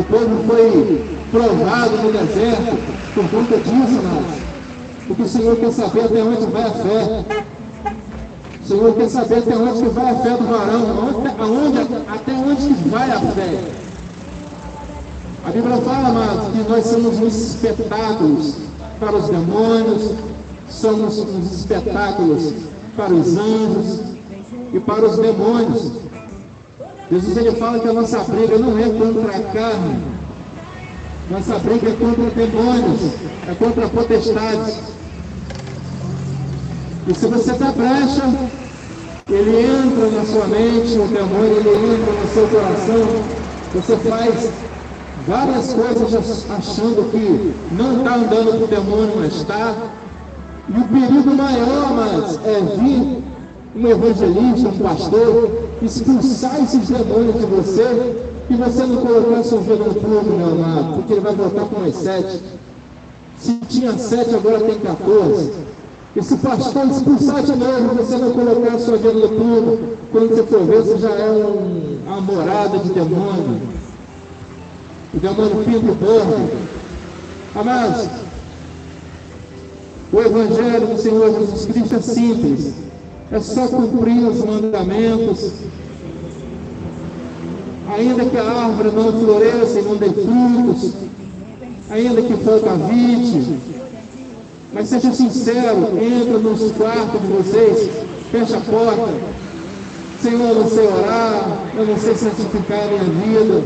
povo foi provado no deserto por conta disso, mas porque o Senhor quer saber até onde vai a fé. O Senhor quer saber até onde que vai a fé do varão, até onde que vai a fé. A Bíblia fala, amados, que nós somos uns espetáculos para os demônios, somos uns espetáculos para os anjos e para os demônios. Jesus ele fala que a nossa briga não é contra a carne, nossa briga é contra demônios, é contra potestades. E se você dá brecha, ele entra na sua mente, o demônio ele entra no seu coração, você faz várias coisas achando que não está andando com o demônio, mas está. E o perigo maior, mas é vir um evangelista, um pastor, expulsar esses demônios de você e você não colocar seu joelho no plumo, meu amado, porque ele vai voltar com mais 7. Se tinha 7, agora tem 14. E se o pastor expulsar de novo, você não colocar seu joelho no plumo, quando você for ver, você já é uma morada de demônio. O demônio pinta o bordo. Amados, o Evangelho do Senhor Jesus Cristo é simples. É só cumprir os mandamentos. Ainda que a árvore não floresça e não dê frutos, ainda que falta vide, mas seja sincero, entra nos quartos de vocês, fecha a porta. Senhor, eu não sei orar, eu não sei santificar a minha vida.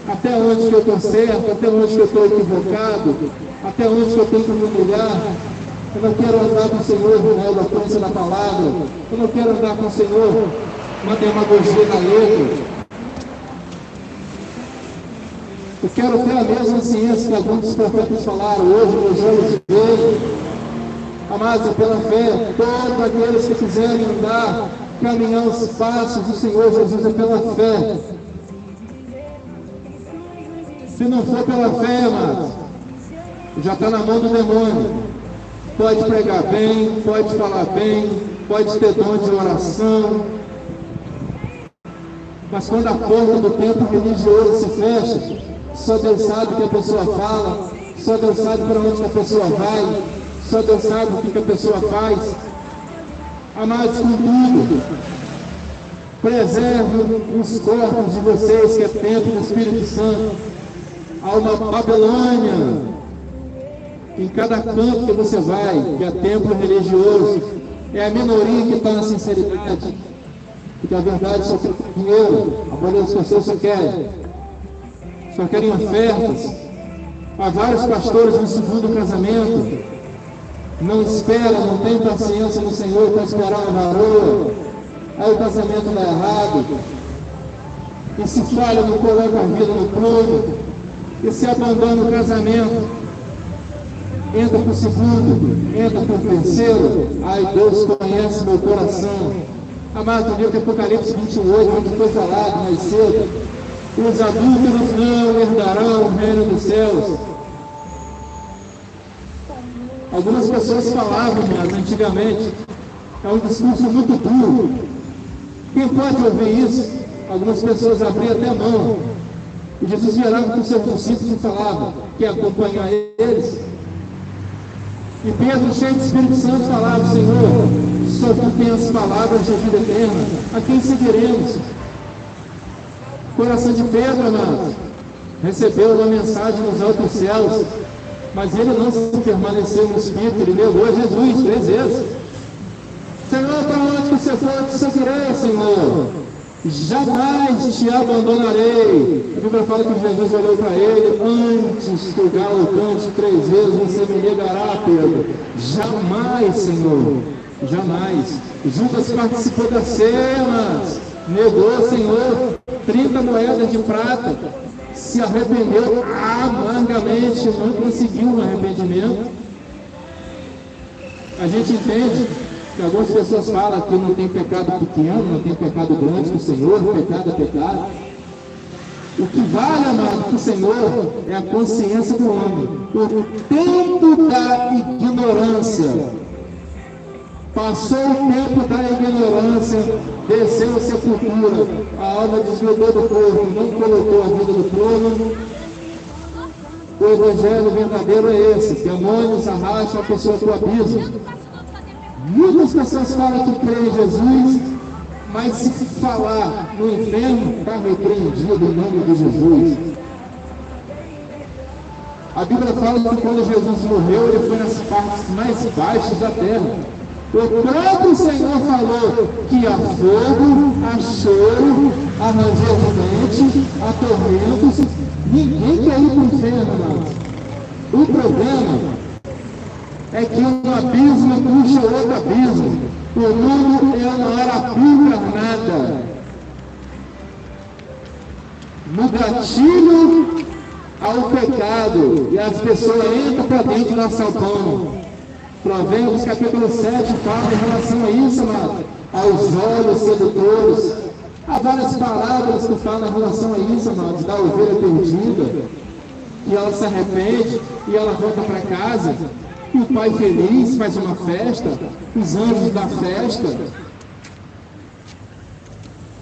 Até onde que eu estou certo, até onde que eu estou equivocado, até onde que eu tenho que me humilhar. Eu não quero andar com o Senhor na eloquência da palavra, eu não quero andar com o Senhor uma demagogia da letra. Eu quero ter a mesma ciência que alguns dos profetas falaram hoje, nos olhos de Deus. Amados, pela fé, todos aqueles que quiserem andar, caminhar os passos do Senhor Jesus é pela fé. Se não for pela fé, amados, já está na mão do demônio. Pode pregar bem, pode falar bem, pode ter dom de oração, mas quando a porta do templo religioso se fecha, só Deus sabe o que a pessoa fala, só Deus sabe para onde a pessoa vai, só Deus sabe o que a pessoa faz. Amados, contudo, preserve os corpos de vocês, que é templo do Espírito Santo. Há uma Babilônia em cada canto que você vai, que é templo religioso. É a minoria que está na sinceridade, porque a verdade só tem dinheiro. A maioria das pessoas só querem ofertas. Há vários pastores no segundo casamento, não espera, não tem paciência no Senhor para esperar uma varoa. Aí o casamento dá errado, e se falha, não coloca a vida no prumo, e se abandona o casamento, entra para o segundo, entra para o terceiro. Ai, Deus conhece meu coração. Amado, no livro de Apocalipse 28, onde foi falado mais cedo, os adúlteros não herdarão o reino dos céus. Algumas pessoas falavam, mas antigamente, é um discurso muito duro. Quem pode ouvir isso? Algumas pessoas abriam até a mão. E Jesus virava para os seus discípulos e falava que ia acompanhar eles. E Pedro, cheio do Espírito Santo, falava: Senhor, só tu tens as palavras de vida eterna, a quem seguiremos? O coração de Pedro, amados, recebeu uma mensagem nos altos céus, mas ele não se permaneceu no Espírito, ele negou Jesus 3 vezes. Senhor, para onde que você for, eu te seguirei, Senhor. Jamais te abandonarei. A Bíblia fala que Jesus olhou para ele: antes que o galo cante 3 vezes, você me negará, Pedro. Jamais, Senhor, jamais. Judas participou da cena, negou, Senhor, 30 moedas de prata, se arrependeu amargamente, não conseguiu um arrependimento. A gente entende que algumas pessoas falam que não tem pecado pequeno, não tem pecado grande com o Senhor, pecado é pecado. O que vale, amado, para o Senhor é a consciência do homem. O tempo da ignorância. Passou o tempo da ignorância, desceu a sepultura, a alma desviou do corpo, não colocou a vida no trono. O evangelho verdadeiro é esse: demônios arrastam a pessoa para o abismo. Muitas pessoas falam que creem em Jesus, mas se falar no inferno, está repreendido em nome de Jesus. A Bíblia fala que quando Jesus morreu, ele foi nas partes mais baixas da terra. O próprio Senhor falou que há fogo, há choro, há ranger de dente, há tormentos. Ninguém quer ir para o inferno, não. O problema é que um abismo puxa outro abismo. O mundo é uma arapuca nada. No gatilho ao pecado, e as pessoas entram para dentro do assaltão. Provérbios capítulo 7 fala em relação a isso, amado, aos olhos sedutores. Há várias palavras que falam em relação a isso, amado, da ovelha perdida, que ela se arrepende e ela volta para casa. E o pai feliz faz uma festa, os anjos da festa.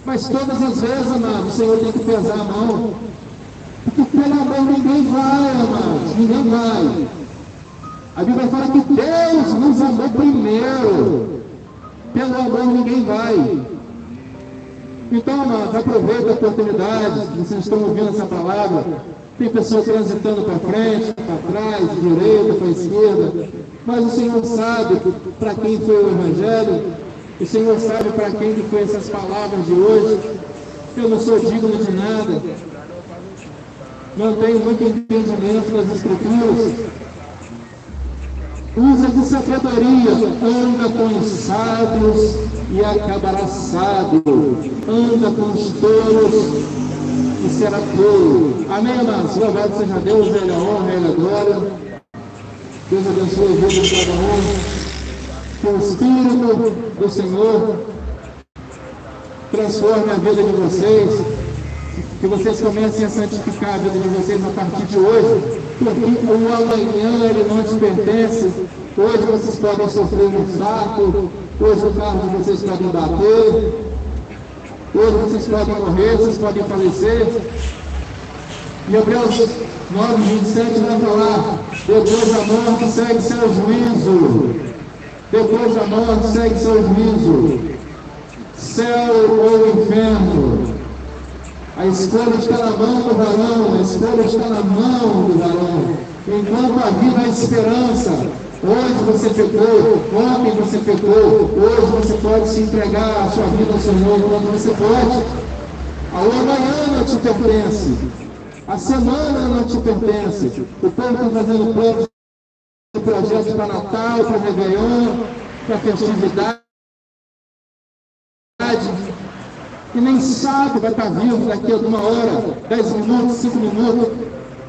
Mas todas as vezes, amado, o Senhor tem que pesar a mão. Porque pelo amor ninguém vai, amado, ninguém vai. A Bíblia fala que Deus nos amou primeiro. Pelo amor ninguém vai. Então, amados, aproveita a oportunidade. Vocês estão ouvindo essa palavra. Tem pessoas transitando para frente, para trás, direita, para esquerda. Mas o Senhor sabe para quem foi o Evangelho. O Senhor sabe para quem que foi essas palavras de hoje. Eu não sou digno de nada. Não tenho muito entendimento das Escrituras. Usa de sabedoria, anda com os sábios e acabará sábio. Anda com os touros e será tolo. Amém, amados? Louvado seja Deus, velha honra, velha glória. Deus abençoe a vida de cada um. Que o Espírito do Senhor transforme a vida de vocês. Que vocês comecem a santificar a vida de vocês a partir de hoje. Porque o amanhã ele não te pertence. Hoje vocês podem sofrer um infarto. Hoje o carro de vocês pode bater. Hoje vocês podem morrer, vocês podem falecer. E Hebreus 9:27 vai falar: depois da morte segue seu juízo. Depois da morte segue seu juízo. Céu ou inferno. A escolha está na mão do varão, a escolha está na mão do varão. Enquanto a vida há esperança, hoje você pecou, ontem você pecou, hoje você pode se entregar a sua vida ao Senhor enquanto você pode. A amanhã não te pertence, a semana não te pertence. O povo está fazendo planos de projetos para Natal, para Réveillon, para festividade. E nem sabe, vai estar vivo daqui a 1 hora, 10 minutos, 5 minutos.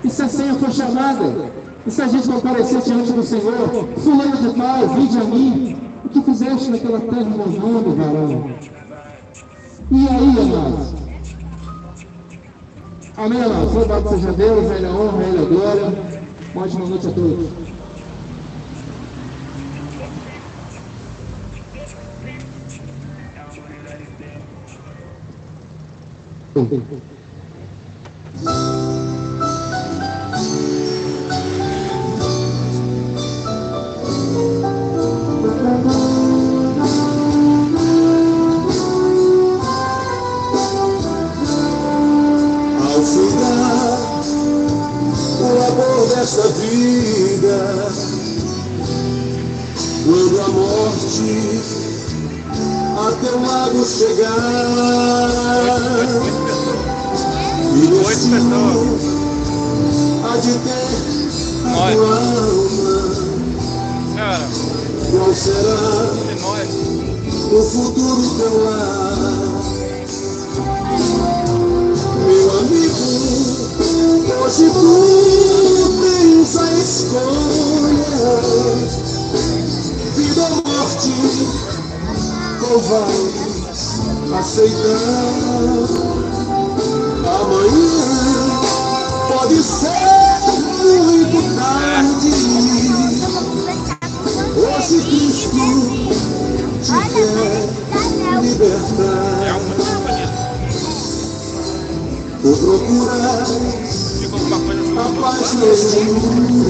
E se a senha for chamada, e se a gente comparecer diante do Senhor, fulano de tal, vinde a mim, o que fizeste naquela terra do mundo, varão? E aí, amados? Amém, amados? Louvado seja Deus, velha honra, velha glória. Uma ótima noite a todos. Ao findar o amor desta vida, quando a morte a teu lado chegar, e o destino há de ter a tua alma, qual será o futuro teu lar? Meu amigo, hoje tu tens a escolha, vida ou morte, ou vais aceitar? Amanhã pode ser muito tarde. Hoje Cristo te quer libertar. Por procurar a paz no mundo,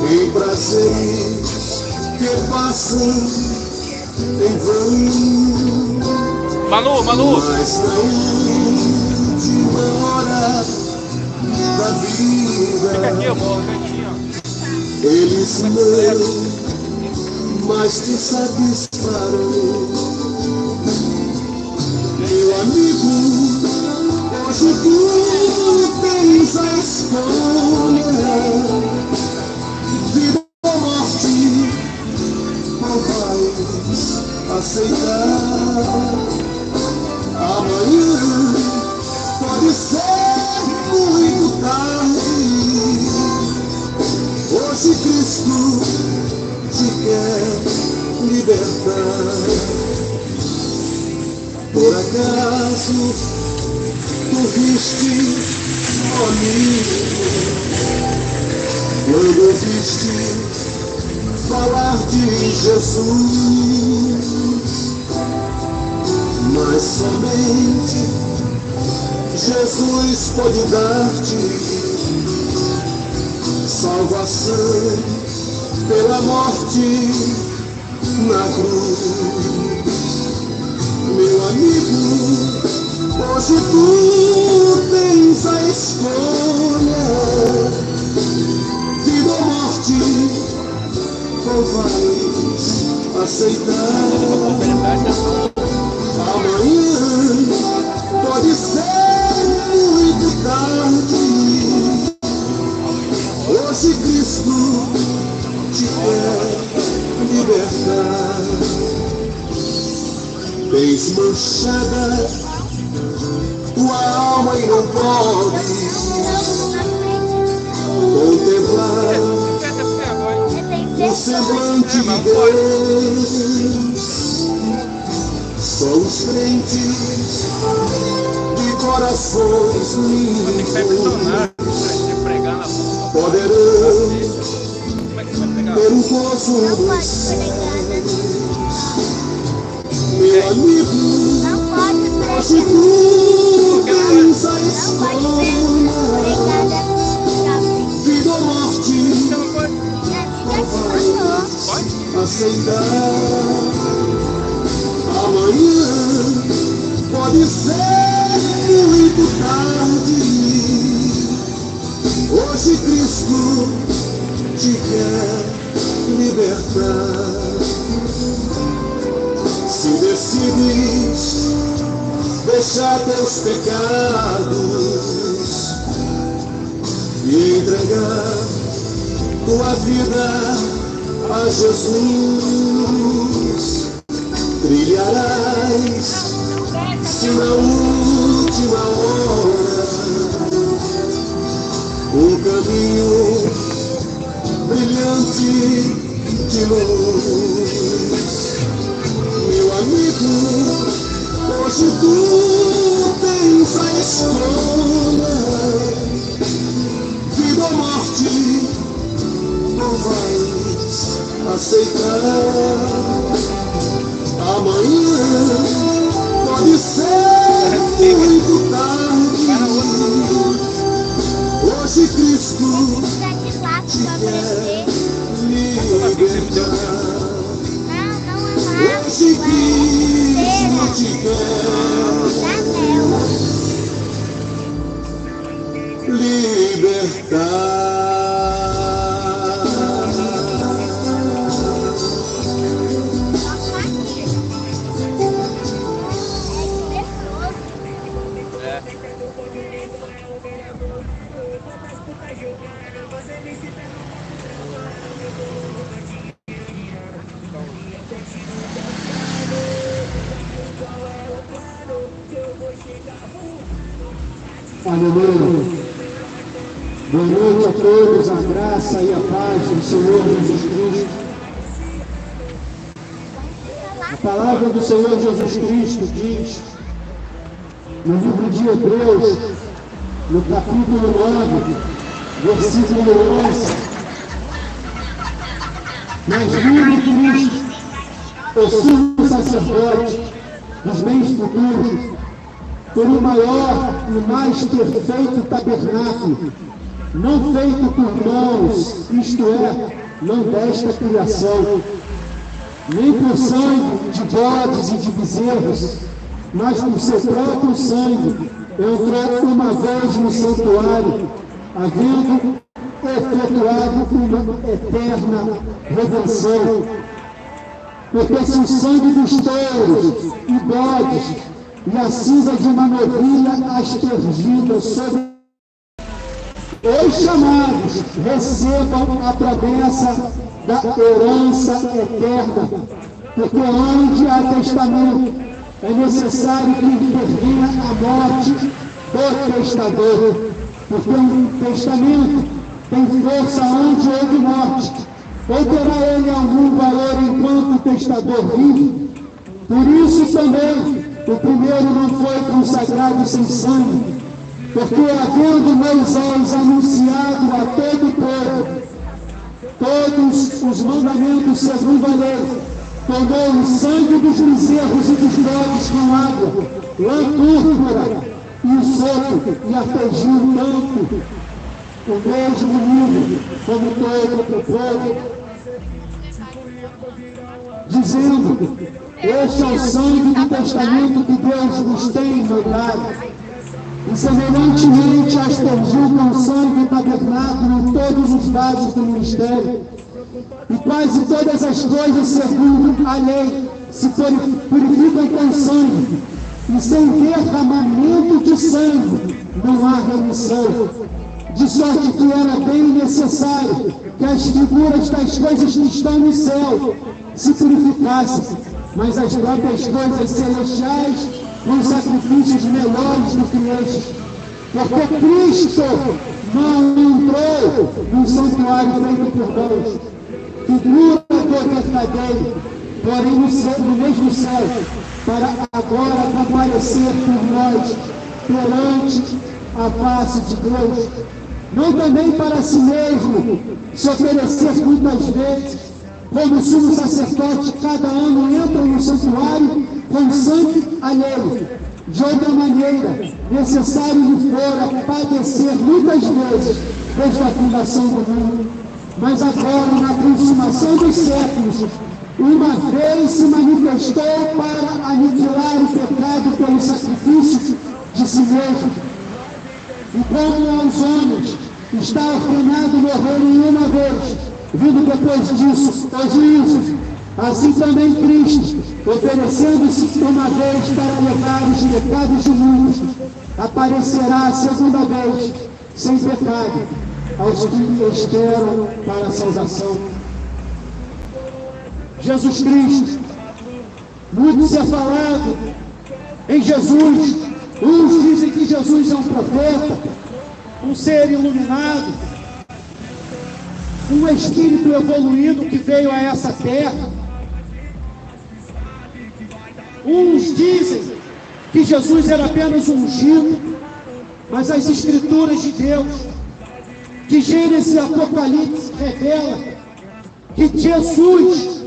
em prazeres que passam em vão. Manu! Mas na última hora da vida, Fica aqui, amor, eles não mais te satisfarão. Meu amigo, hoje tu tens a escolha, vida ou morte, qual vais aceitar? Amanhã pode ser muito tarde. Hoje Cristo te quer libertar. Por acaso tu viste, ó amigo, quando ouviste falar de Jesus? Mas somente Jesus pode dar-te salvação pela morte na cruz. Meu amigo, hoje tu tens a escolha, vida ou morte, qual vais aceitar? Amanhã pode ser muito tarde. Hoje Cristo te quer libertar. Tens manchada tua alma e não pode contemplar o semblante de Deus. Só os crentes de corações limpos poderão ter o gozo dos céus. Meu amigo, hoje tu tens a escolha, vida ou morte, qual vais aceitar? Amanhã pode ser muito tarde. Hoje Cristo te quer libertar. Se decides deixar teus pecados e entregar tua vida a Jesus, trilharás, se na última hora, um caminho brilhante de luz. Meu amigo, hoje tu tens a escolha, vida ou morte, não vais aceitar. Amanhã pode ser Aleluia. Boa noite a todos, a graça e a paz do Senhor Jesus Cristo. A palavra do Senhor Jesus Cristo diz, no livro de Hebreus, no capítulo 9, versículo 11, mas vindo Cristo, o sumo sacerdote dos bens futuros, por um maior e mais perfeito tabernáculo, não feito por mãos, isto é, não desta criação, nem por sangue de bodes e de bezerros, mas por seu próprio sangue, entrou uma vez no santuário, havendo efetuado uma eterna redenção. Porque se o sangue dos touros e bodes e a cinza de uma novilha aspergida sobre os chamados recebam a promessa da herança eterna, porque onde há testamento é necessário que intervenha a morte do testador, porque um testamento tem força onde houve morte, ou terá ele algum valor enquanto o testador vive? Por isso também o primeiro não foi consagrado sem sangue, porque havendo Moisés anunciado a todo o povo todos os mandamentos segundo a lei, tomou o sangue dos bezerros e dos bodes com água, lã púrpura e sopo, e afegiu tanto o mesmo nível como todo o povo, dizendo: este é o sangue do testamento que Deus nos tem mandado. E semelhantemente aspergiu com sangue o tabernáculo em todos os vasos do ministério. E quase todas as coisas, segundo a lei, se purificam com sangue. E sem derramamento de sangue não há remissão. De sorte que era bem necessário que as figuras das coisas que estão no céu se purificassem, mas as próprias coisas celestiais com sacrifícios melhores do que estes. Porque Cristo não entrou num santuário feito por mãos, figura verdadeira, porém no mesmo céu, para agora comparecer por nós perante a face de Deus, não também para si mesmo se oferecer muitas vezes, como o sumo sacerdote cada ano entra no santuário com sangue alheio. De outra maneira, necessário lhe fora padecer muitas vezes desde a fundação do mundo. Mas agora, na consumação dos séculos, uma vez se manifestou para aniquilar o pecado pelo sacrifício de si mesmo. E como aos homens está ordenado morrerem uma vez, vindo depois disso ao juízo, assim também Cristo, oferecendo-se uma vez para levar os pecados de muitos, aparecerá a segunda vez, sem pecado, aos que esperam para a salvação. Jesus Cristo, muito se é falado em Jesus. Uns dizem que Jesus é um profeta, um ser iluminado, um espírito evoluído que veio a essa terra. Uns dizem que Jesus era apenas um ungido, mas as Escrituras de Deus, de Gênesis e Apocalipse, revela que Jesus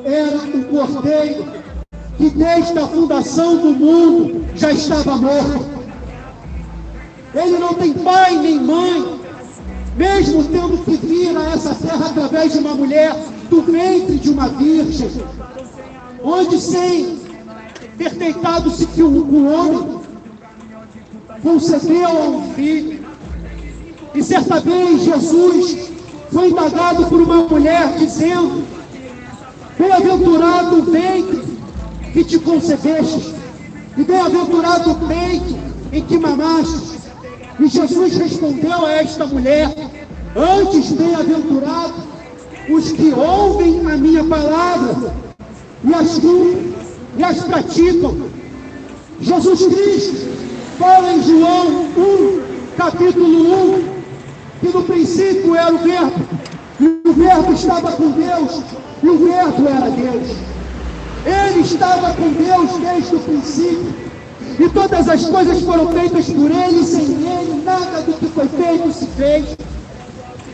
era o Cordeiro que desde a fundação do mundo já estava morto. Ele não tem pai nem mãe, mesmo tendo que vir a essa terra através de uma mulher do ventre de uma virgem, onde sem ter deitado-se que o homem concedeu a um filho. E certa vez Jesus foi indagado por uma mulher dizendo: bem-aventurado o ventre que te concebeste, e bem-aventurado o peito em que mamaste. E Jesus respondeu a esta mulher: antes bem-aventurado os que ouvem a minha palavra e as cumprem e as praticam. Jesus Cristo fala em João 1, capítulo 1, que no princípio era o Verbo, e o Verbo estava com Deus, e o Verbo era Deus. Ele estava com Deus desde o princípio, e todas as coisas foram feitas por Ele, e sem Ele nada do que foi feito se fez.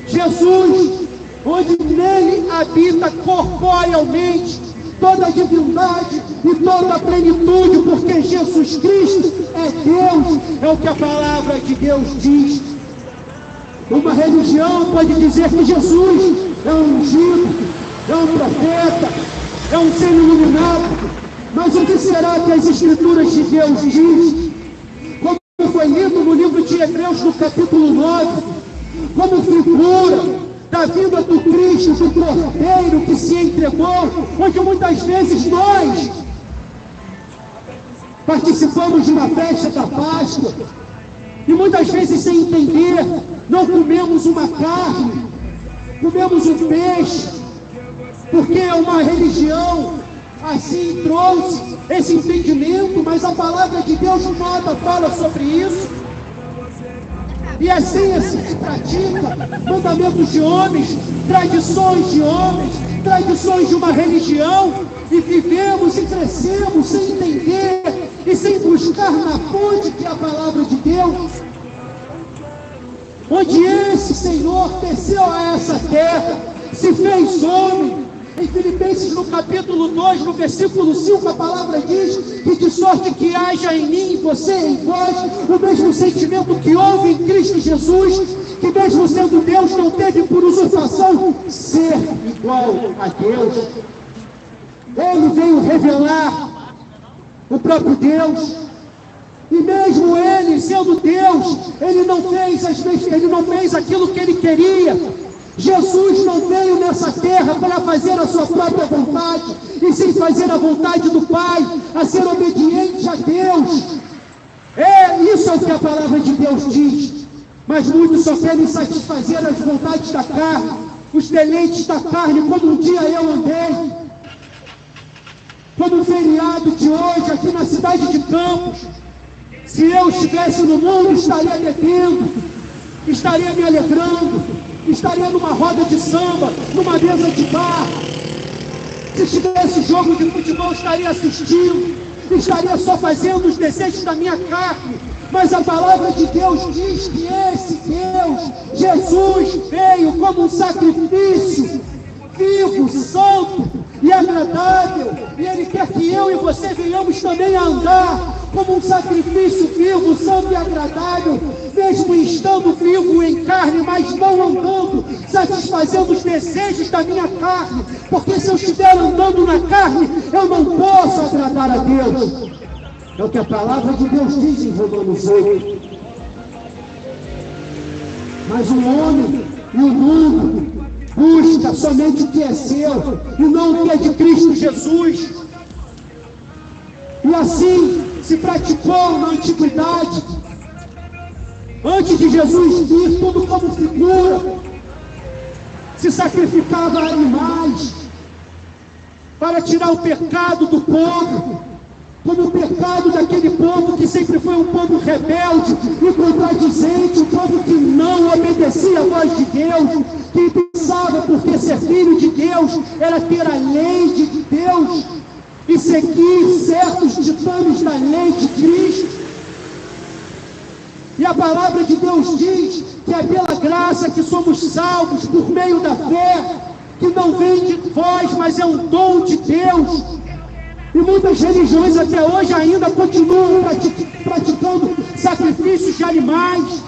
Jesus, onde nele habita corporealmente toda a divindade e toda a plenitude, porque Jesus Cristo é Deus, é o que a palavra de Deus diz. Uma religião pode dizer que Jesus é um ungido, é um profeta, é um ser iluminado, mas o que será que as Escrituras de Deus diz? Como foi lido no livro de Hebreus, no capítulo 9, como figura da vida do Cristo, do Cordeiro que se entregou, onde muitas vezes nós participamos de uma festa da Páscoa, e muitas vezes sem entender, não comemos uma carne, comemos um peixe, porque uma religião assim trouxe esse entendimento, mas a palavra de Deus nada fala sobre isso. E assim se pratica mandamentos de homens, tradições de uma religião, e vivemos e crescemos sem entender e sem buscar na fonte que é a palavra de Deus. Onde esse Senhor desceu a essa terra, se fez homem. Em Filipenses, no capítulo 2, no versículo 5, a palavra diz que de sorte que haja em mim, em você, em vós, o mesmo sentimento que houve em Cristo Jesus, que mesmo sendo Deus, não teve por usurpação ser igual a Deus. Ele veio revelar o próprio Deus, e mesmo ele, sendo Deus, ele não fez aquilo que ele queria. Jesus não veio nessa terra para fazer a sua própria vontade, e sim fazer a vontade do Pai, a ser obediente a Deus. Isso é o que a palavra de Deus diz. Mas muitos só querem satisfazer as vontades da carne, os deleites da carne, como um dia eu andei. Como um feriado de hoje, aqui na cidade de Campos, se eu estivesse no mundo, estaria bebendo, estaria me alegrando, estaria numa roda de samba, numa mesa de bar. Se tivesse jogo de futebol, estaria assistindo, estaria só fazendo os desejos da minha carne. Mas a palavra de Deus diz que esse Deus, Jesus, veio como um sacrifício vivo, santo e agradável, e Ele quer que eu e você venhamos também a andar como um sacrifício vivo, santo e agradável, mesmo estando vivo em carne, mas não andando, satisfazendo os desejos da minha carne, porque se eu estiver andando na carne, eu não posso agradar a Deus. É o que a palavra de Deus diz em Romanos 8. Mas o homem e o mundo busca somente o que é seu e não o que é de Cristo Jesus. E assim se praticou na antiguidade. Antes de Jesus vir, tudo como figura, se sacrificava animais para tirar o pecado do povo, como o pecado daquele povo que sempre foi um povo rebelde e contradizente, um povo que não obedecia à voz de Deus, que pensava porque ser filho de Deus era ter a lei de Deus e seguir certos ditames da lei de Cristo. E a palavra de Deus diz que é pela graça que somos salvos por meio da fé, que não vem de vós, mas é um dom de Deus. E muitas religiões até hoje ainda continuam praticando sacrifícios de animais,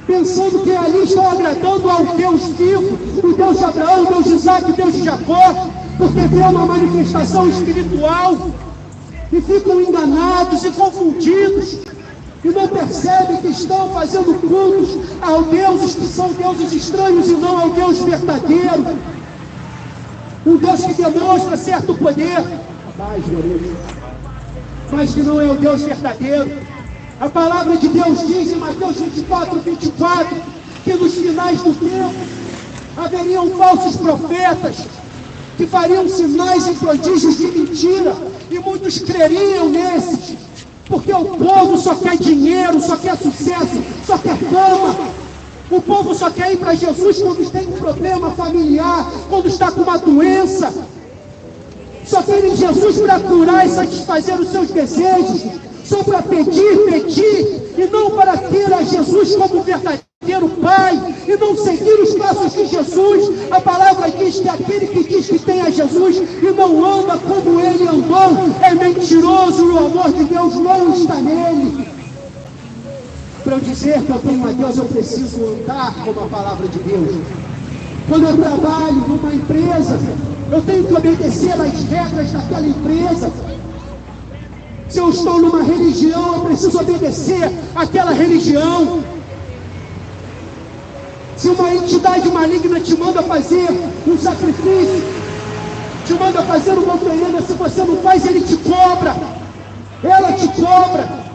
pensando que ali estão agradando ao Deus vivo, o Deus de Abraão, o Deus de Isaac, o Deus de Jacó, porque vê uma manifestação espiritual, e ficam enganados e confundidos, e não percebem que estão fazendo cultos a deuses que são deuses estranhos e não ao Deus verdadeiro, um Deus que demonstra certo poder, mas que não é o Deus verdadeiro. A palavra de Deus diz em Mateus 24, que nos finais do tempo haveriam falsos profetas que fariam sinais e prodígios de mentira, e muitos creriam nesses, porque o povo só quer dinheiro, só quer sucesso, só quer fama. O povo só quer ir para Jesus quando tem um problema familiar, quando está com uma doença. Só querem Jesus para curar e satisfazer os seus desejos, só para pedir, e não para ter a Jesus como verdadeiro Pai, e não seguir os passos de Jesus. A palavra diz que aquele que diz que tem a Jesus e não anda como ele andou, é mentiroso, e o amor de Deus não está nele. Para eu dizer que eu tenho a Deus, eu preciso andar como a palavra de Deus. Quando eu trabalho numa empresa, eu tenho que obedecer às regras daquela empresa. Se eu estou numa religião, eu preciso obedecer àquela religião. Se uma entidade maligna te manda fazer um sacrifício, te manda fazer uma oferenda, se você não faz, ele te cobra. Ela te cobra.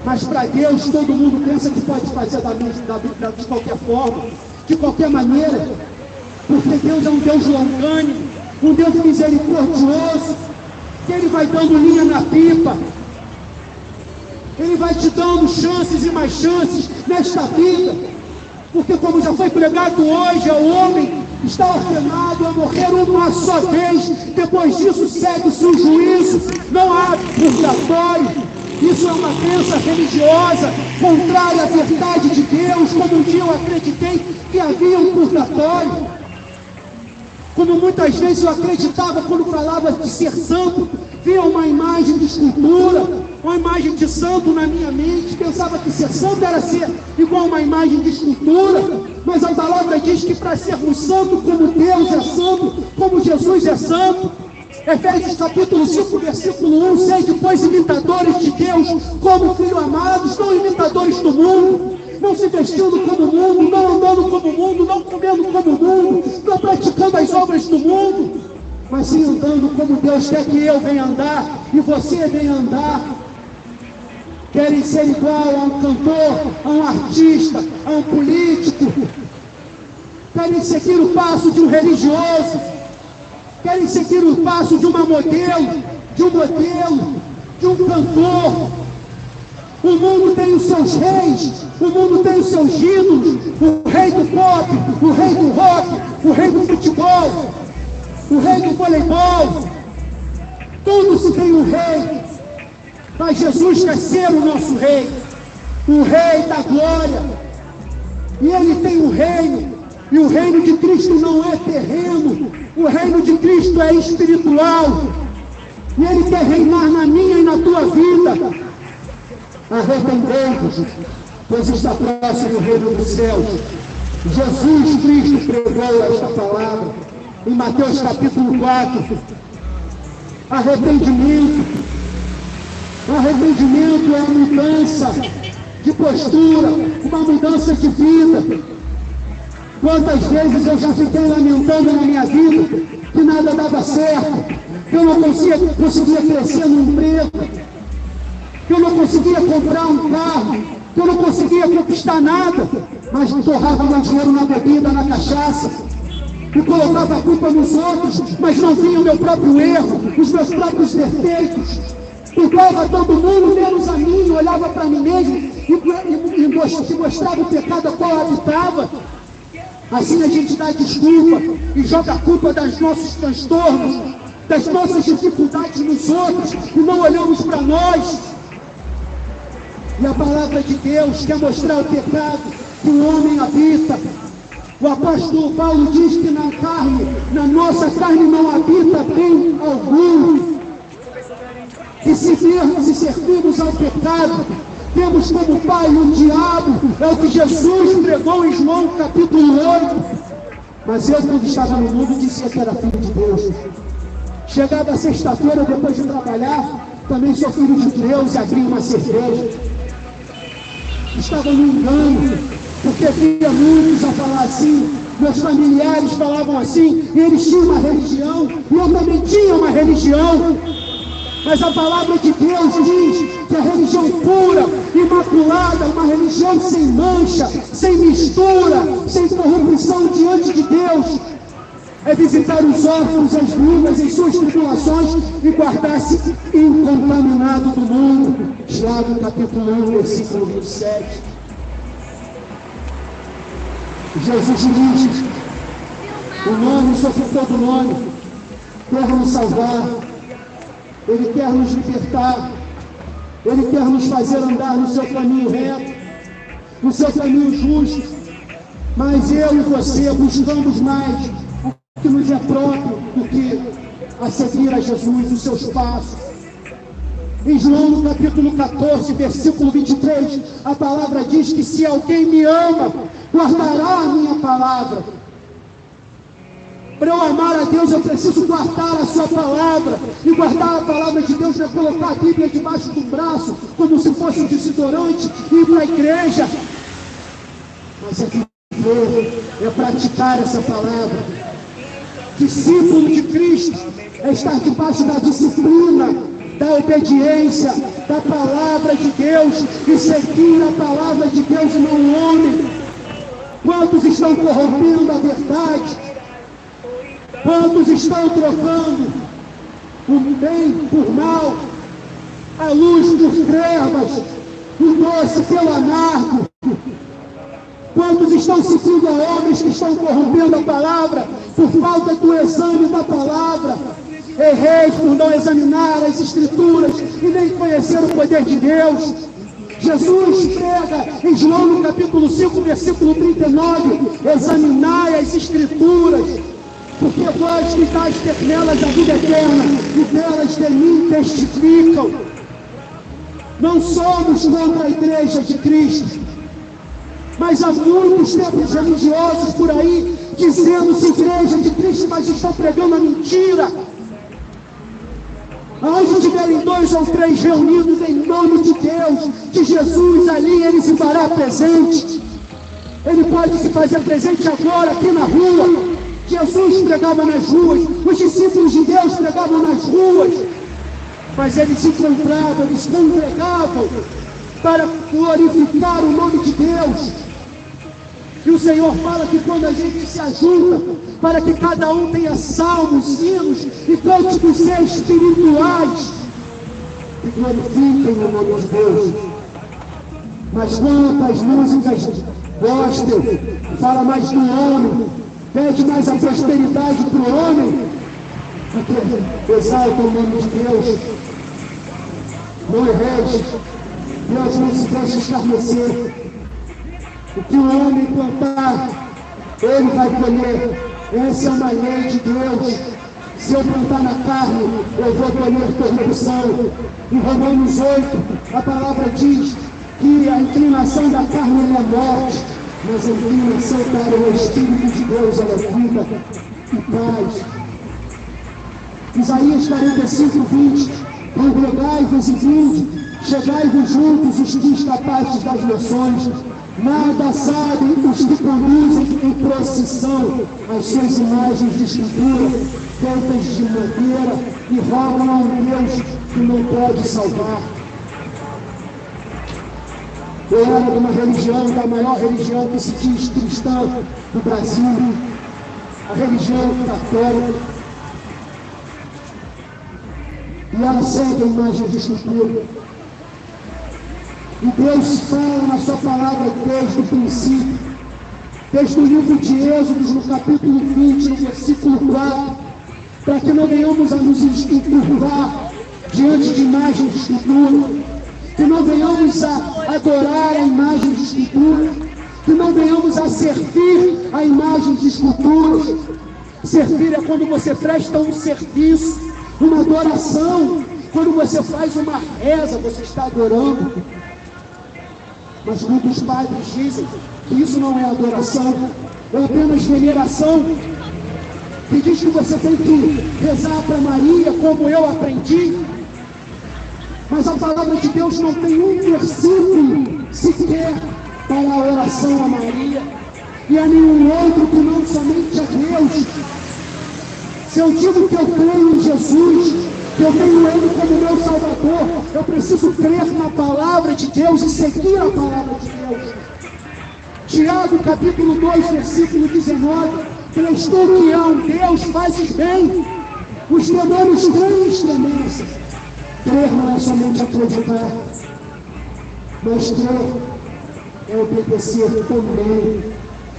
Mas para Deus, todo mundo pensa que pode fazer de qualquer forma, de qualquer maneira, porque Deus é um Deus longânimo, um Deus misericordioso, que Ele vai dando linha na pipa, Ele vai te dando chances e mais chances nesta vida, porque como já foi pregado hoje, o homem está ordenado a morrer uma só vez, depois disso segue-se o juízo, não há purgatório. Isso é uma crença religiosa, contrária à verdade de Deus, como um dia eu acreditei que havia um purgatório. Como muitas vezes eu acreditava quando falava de ser santo, via uma imagem de escultura, uma imagem de santo na minha mente, pensava que ser santo era ser igual a uma imagem de escultura, mas a palavra diz que para sermos santos como Deus é santo, como Jesus é santo, Efésios capítulo 5, versículo 1, sede, pois, imitadores de Deus, como filhos amados, não imitadores do mundo, não se vestindo como o mundo, não andando como o mundo, não comendo como o mundo, não praticando as obras do mundo, mas sim andando como Deus quer que eu venha andar, e você venha andar. Querem ser igual a um cantor, a um artista, a um político, querem seguir o passo de um religioso, querem seguir o passo de uma modelo, de um cantor. O mundo tem os seus reis, o mundo tem os seus ídolos, o rei do pop, o rei do rock, o rei do futebol, o rei do voleibol. Todos têm um rei, mas Jesus quer ser o nosso rei, o rei da glória. E ele tem um reino, e o reino de Cristo não é terreno, o reino de Cristo é espiritual, e Ele quer reinar na minha e na tua vida. Arrependei-vos, pois está próximo o reino dos céus. Jesus Cristo pregou esta palavra em Mateus capítulo 4. Arrependimento é uma mudança de postura, uma mudança de vida. Quantas vezes eu já fiquei lamentando na minha vida que nada dava certo, que eu não conseguia crescer no emprego, que eu não conseguia comprar um carro, que eu não conseguia conquistar nada, mas torrava meu dinheiro na bebida, na cachaça, e colocava a culpa nos outros, mas não via o meu próprio erro, os meus próprios defeitos. Culpava todo mundo, menos a mim, olhava para mim mesmo e mostrava o pecado a qual habitava. Assim a gente dá desculpa e joga a culpa dos nossos transtornos, das nossas dificuldades nos outros, e não olhamos para nós. E a palavra de Deus quer mostrar o pecado que o homem habita. O apóstolo Paulo diz que na nossa carne não habita bem algum. E se servirmos ao pecado, temos como pai o diabo, é o que Jesus pregou em João capítulo 8. Mas eu, quando estava no mundo, dizia que era filho de Deus. Chegada a sexta-feira, depois de trabalhar, também sou filho de Deus e abri uma cerveja. Estava no engano, porque via muitos a falar assim, meus familiares falavam assim, e eles tinham uma religião, e eu também tinha uma religião. Mas a palavra de Deus diz que a religião pura, imaculada, uma religião sem mancha, sem mistura, sem corrupção diante de Deus, é visitar os órfãos e as viúvas em suas tribulações e guardar-se incontaminado do mundo. Tiago capítulo 1, versículo 27. Jesus diz, o nome sobre todo nome, quer nos salvar, Ele quer nos libertar, Ele quer nos fazer andar no seu caminho reto, no seu caminho justo. Mas eu e você buscamos mais o que nos é próprio do que a seguir a Jesus, os seus passos. Em João, no capítulo 14, versículo 23, a palavra diz que se alguém me ama, guardará a minha palavra. Para eu amar a Deus, eu preciso guardar a sua palavra. E guardar a palavra de Deus não é colocar a Bíblia debaixo do braço, como se fosse um desodorante, e ir para a igreja. Mas é viver, é praticar essa palavra. Discípulo de Cristo é estar debaixo da disciplina, da obediência, da palavra de Deus, e seguir a palavra de Deus e não o homem. Quantos estão corrompendo a verdade? Quantos estão trocando o bem por mal, a luz por trevas, o doce pelo amargo? Quantos estão seguindo a homens que estão corrompendo a palavra por falta do exame da palavra? Erreis por não examinar as Escrituras e nem conhecer o poder de Deus. Jesus prega em João no capítulo 5, versículo 39, examinai as Escrituras, porque vós que estáis ter nelas a vida eterna, e delas de mim testificam. Não somos contra a igreja de Cristo, mas há muitos templos religiosos por aí, dizendo-se igreja de Cristo, mas estão pregando a mentira. Aonde tiverem 2 ou 3 reunidos em nome de Deus, de Jesus, ali Ele se fará presente. Ele pode se fazer presente agora, aqui na rua. Jesus pregava nas ruas, os discípulos de Deus pregavam nas ruas, mas eles se encontravam, eles congregavam para glorificar o nome de Deus. E o Senhor fala que quando a gente se ajunta, para que cada um tenha salmos, hinos e cânticos espirituais, que glorifiquem o nome de Deus. Mas quantas músicas gospel fala mais do homem, pede mais a prosperidade para o homem, porque exalta o nome de Deus. Não erreis, Deus não se deixa escarnecer. O que o homem plantar, ele vai colher. Essa é uma lei de Deus. Se eu plantar na carne, eu vou colher corrupção. Em Romanos 8, a palavra diz que a inclinação da carne é a morte, mas a inclinação para o Espírito de Deus é a vida e paz. Isaías 45, 20. Congregai-vos e vinde, chegai-vos juntos os que escapastes das nações. Nada sabem os que conduzem em procissão as suas imagens de escultura, feitas de madeira, e rogam a um Deus que não pode salvar. Eu era de uma religião, da maior religião que se diz cristã do Brasil, a religião católica, e ela segue a imagem de escultura. E Deus fala na sua palavra desde o princípio, desde o livro de Êxodo, no capítulo 20, no versículo 4, para que não venhamos a nos encurvar diante de imagens de escultura, que não venhamos a adorar a imagem de escultura, que não venhamos a servir a imagem de escultura. Servir é quando você presta um serviço, uma adoração. Quando você faz uma reza, você está adorando. Mas muitos padres dizem que isso não é adoração, é apenas veneração, que diz que você tem que rezar para Maria como eu aprendi. Mas a palavra de Deus não tem um versículo sequer para a oração a Maria e a nenhum outro que não somente a Deus. Se eu digo que eu creio em Jesus, que eu tenho Ele como meu Salvador, eu preciso crer na palavra de Deus e seguir a palavra de Deus. Tiago capítulo 2, versículo 19, pois tu que a um Deus fazes bem, os demônios creem e estremecem. Crer não é somente acreditar, mas crer é obedecer também,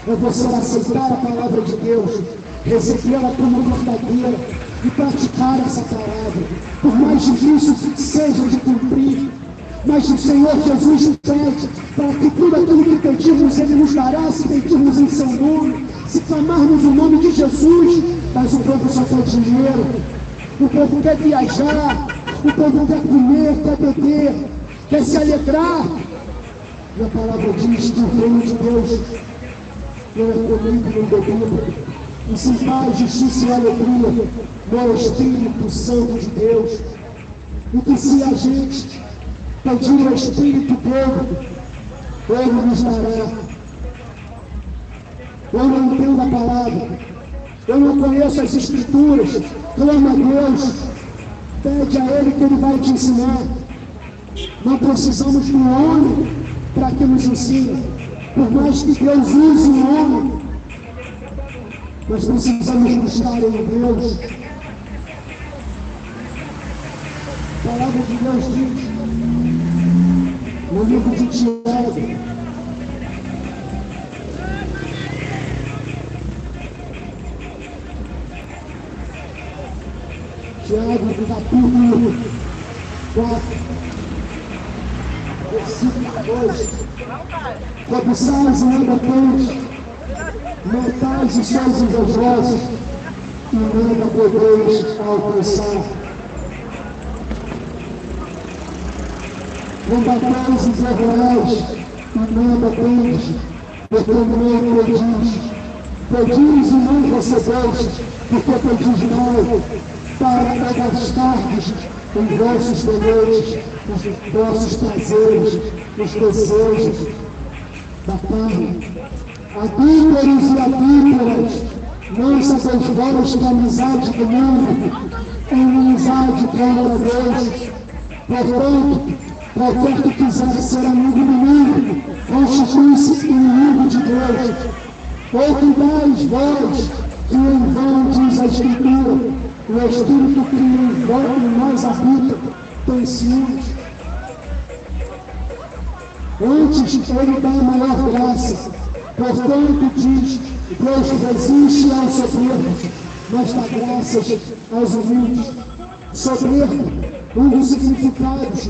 é você aceitar a palavra de Deus, recebê-la como verdadeira e praticar essa palavra, por mais difícil que seja de cumprir. Mas o Senhor Jesus pede para que tudo aquilo que pedirmos, Ele nos dará, se pedirmos em seu nome, se clamarmos o nome de Jesus. Mas o povo só quer dinheiro, o povo quer viajar, o povo quer comer, quer beber, quer se alegrar. E a palavra diz que o reino de Deus não é comido nem bebido, e sim paz, justiça e alegria no Espírito Santo de Deus. E que se a gente pedir o Espírito dele, Ele nos dará. Eu não entendo a palavra, eu não conheço as Escrituras, clama a Deus, pede a Ele que Ele vai te ensinar. Não precisamos de um homem para que nos ensine, por mais que Deus use um homem, nós precisamos buscar em Deus. A palavra de Deus diz, no livro de Tiago, capítulo 4, versículo 2, cobiçais e nada tens, matais e sois invejosos, e nada podeis alcançar. Combatais e guerreais, e nada tendes, porque não pedis. Pedis e não recebeis, porque pedis mal, para gastardes em vossos deleites, os vossos prazeres, os desejos da carne. Adúlteros e adúlteras, não sabeis vós que a amizade do mundo é inimizade contra Deus. Portanto, qualquer que quiser ser amigo do mundo, constitui-se inimigo de Deus. Ou cuidais vós, que em vão diz a Escritura, o Espírito que em nós habita tem ciúmes. Antes ele dá a maior graça. Portanto, diz, Deus resiste aos soberbos, mas dá graças aos humildes. Soberbo, um dos significados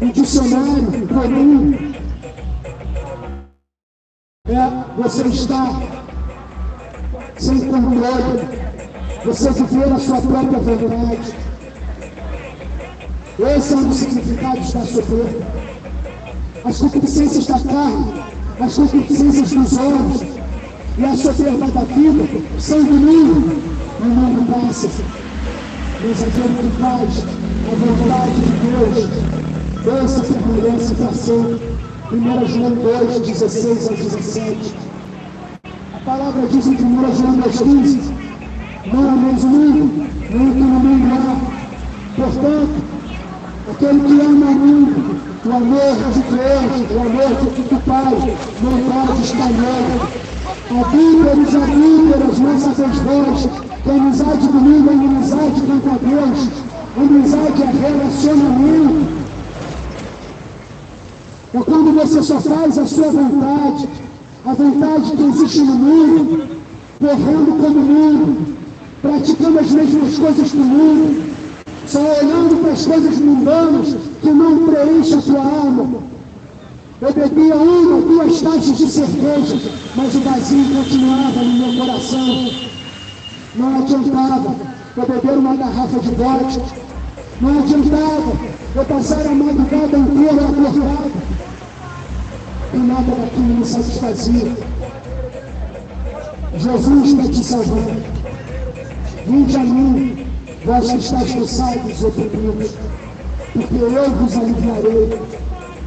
do dicionário comum, é você estar sem controle, você viver a sua própria vontade. Esse é um dos significados da soberba. As concupiscências da carne, as concupiscências dos olhos e a soberba da vida são do mundo. O mundo passa, mas aquele que faz a vontade de Deus, esse permanece para sempre. 1 João 2, 16 a 17. A palavra diz em 1 João 2,15: não ameis o mundo, nem o que no mundo há. Portanto, aquele que ama o mundo, o amor de Deus, o amor do Pai, não pode estar nele. Adúlteros, adúlteras, não sabeis vós que a amizade do mundo é inimizade contra Deus. Amizade é relacionamento. É quando você só faz a sua vontade, a vontade que existe no mundo, correndo como o mundo, praticando as mesmas coisas do mundo, só olhando para as coisas mundanas que não preenchem a tua alma. Eu bebia 1 ou 2 taças de cerveja, mas o vazio continuava no meu coração. Não adiantava eu beber uma garrafa de vodka, não adiantava eu passar a madrugada inteira acordado. e nada daquilo me satisfazia. Jesus está te salvando. Vinde a mim, vós que estáis cansados e oprimidos, porque eu vos aliviarei.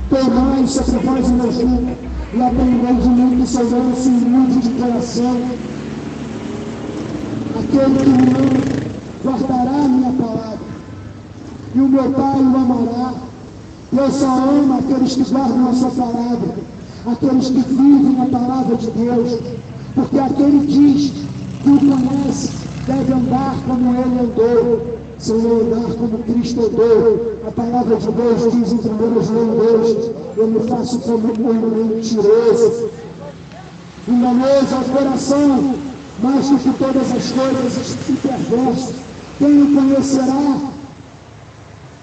Tomai sobre vós o meu jugo e aprendei de mim, que sou manso e humilde de coração. Aquele que me ama guardará a minha palavra, e o meu Pai o amará. Eu só amo aqueles que guardam a sua palavra, aqueles que vivem a palavra de Deus, porque aquele diz que o conhece deve andar como ele andou. Se eu andar como Cristo andou, a palavra de Deus diz em 1 João 2, eu me faço como um mentiroso. Enganoso é o coração, mais do que todas as coisas, e perverso. Quem o conhecerá?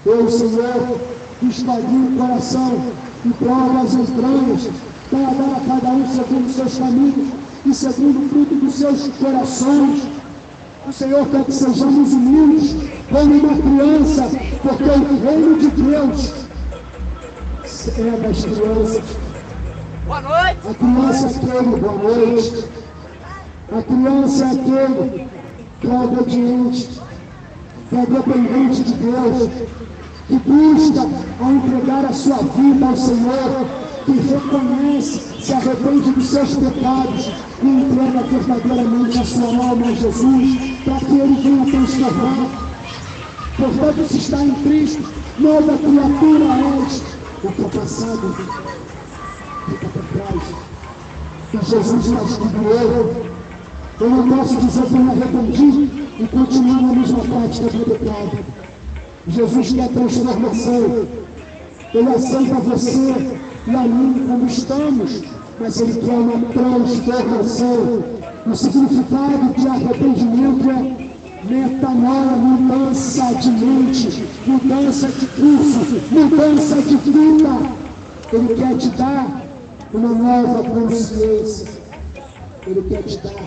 Eu, Senhor, esvadio o coração e provo as entranhas, para dar a cada um segundo os seus caminhos e segundo o fruto dos seus corações. O Senhor quer que sejamos humildes como uma criança, porque o reino de Deus é das crianças. Boa noite! A criança é aquele, boa noite. A criança é aquele que é obediente, que é dependente de Deus, que busca ao entregar a sua vida ao Senhor, que reconhece, se arrepende dos seus pecados e entrega verdadeiramente a sua alma a Jesus, para que Ele venha transformar. Portanto, se está em Cristo, nova criatura és. O que é passado fica para trás. E Jesus faz tudo novo. Eu não posso dizer que eu me arrependi e continuar na mesma prática do pecado. Jesus quer transformação. Ele aceita você e a mim como estamos, mas Ele quer uma transformação. O significado de arrependimento é metanoia, mudança de mente, mudança de curso, mudança de vida. Ele quer te dar uma nova consciência. Ele quer te dar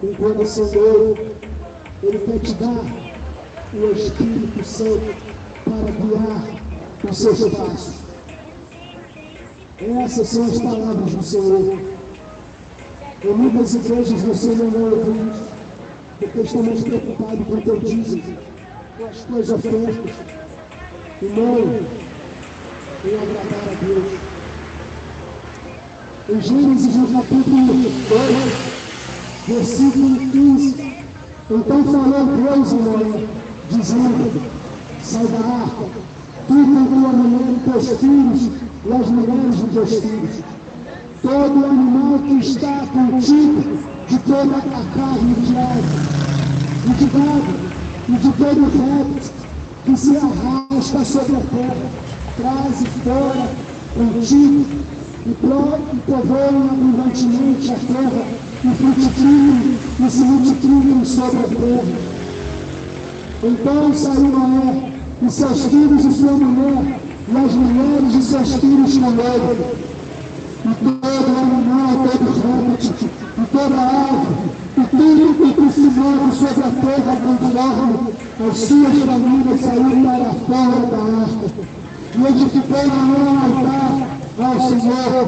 um coração novo. Ele quer te dar o Espírito Santo para guiar os seus passos. Essas são as palavras do Senhor. Em muitas igrejas você não vai ouvir, porque estão mais preocupados com o teu dízimo, com as tuas ofertas, e não em agradar a Deus. Em Gênesis, no capítulo 2, versículo 15, então falou Deus a Noé, dizendo: sai da arca, tu com tua mulher e teus filhos, e as mulheres de teus filhos, todo animal que está contigo, de toda a carne de ave, e de gado, e de todo réptil que se arrasta sobre a terra, traze fora contigo, e povoem abundantemente a terra, e frutifiquem e se multipliquem sobre a terra. Então saiu Noé, e seus filhos e sua mulher, e as mulheres de seus filhos com ele, e todo animal, todo réptil, e toda ave, e tudo que se move sobre a terra com dorme, as suas famílias saíram para fora da arca, e edificou Noé um altar ao Senhor,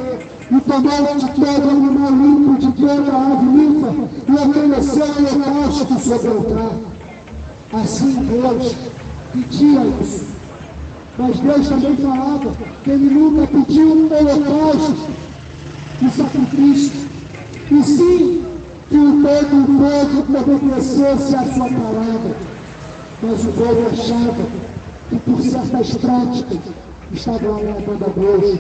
e tomou de todo animal limpo, de toda ave limpa, e ofereceu o holocausto sobre o altar. Assim Deus pedia isso. Mas Deus também falava que Ele nunca pediu um holocausto e sacrifício, e sim que o povo obedecesse a sua palavra. Mas o povo achava que por certas práticas estavam agradando a Deus.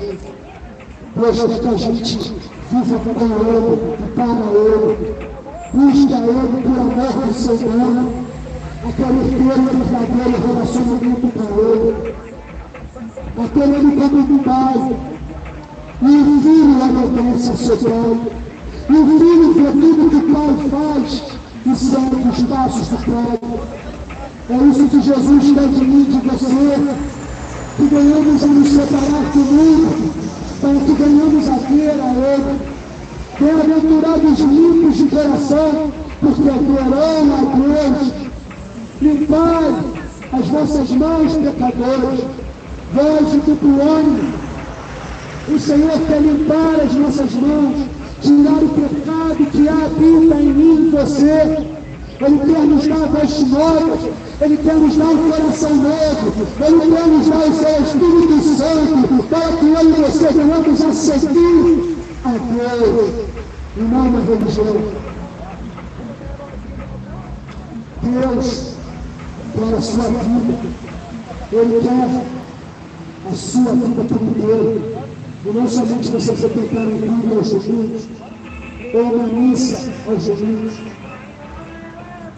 Deus quer que a gente viva com Ele e para Ele, busque a Ele por amor do seu nome, aquele verdadeiro relacionamento com Ele, aquele Ele como um pai, e o filho obedece ao seu pai, e o filho vê tudo que o pai faz e segue os passos do pai. É isso que Jesus quer de mim, de você, que venhamos a nos separar do mundo, para que venhamos a ver a Ele. Bem-aventurados limpos de coração, porque verão a Deus. Limpai as vossas mãos, pecadores, vós de duplo ânimo, O Senhor quer limpar as nossas mãos, tirar o pecado que habita em mim e em você. Ele quer nos dar vestes novas, Ele quer nos dar um coração novo, Ele quer nos dar o seu Espírito Santo, para que eu e você venhamos a seguir a Deus e não uma religião. Deus quer a sua vida, Ele quer a sua vida por inteiro. E não somente você frequentar um culto aos domingos, ou uma missa aos domingos.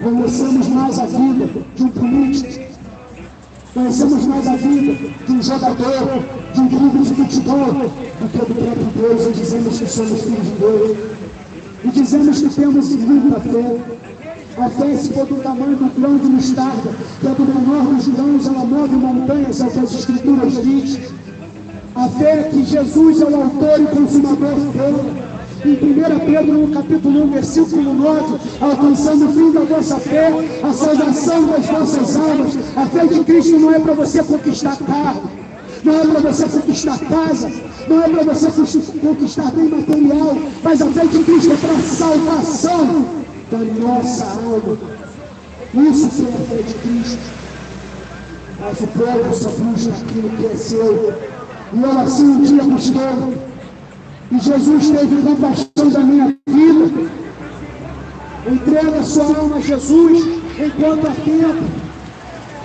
Conhecemos mais a vida de um político, conhecemos mais a vida de um jogador, de um clube de futebol, do que do próprio Deus. E dizemos que somos filhos de Deus. E dizemos que temos muita fé. A fé, se for do tamanho do grão de mostarda, que é do menor dos grãos, ela move montanhas, é o que as Escrituras dizem. A fé é que Jesus é o autor e consumador dela. Em 1 Pedro, no capítulo 1, versículo 9, alcançando o fim da vossa fé, a salvação das vossas almas. A fé de Cristo não é para você conquistar carro, não é para você conquistar casa, não é para você conquistar bem material, mas a fé de Cristo é para a salvação da nossa alma. Isso foi a fé de Cristo. Mas o povo só busca aquilo que é seu. E eu assim um dia busquei. E Jesus teve compaixão da minha vida. Entrega a sua alma a Jesus enquanto há tempo.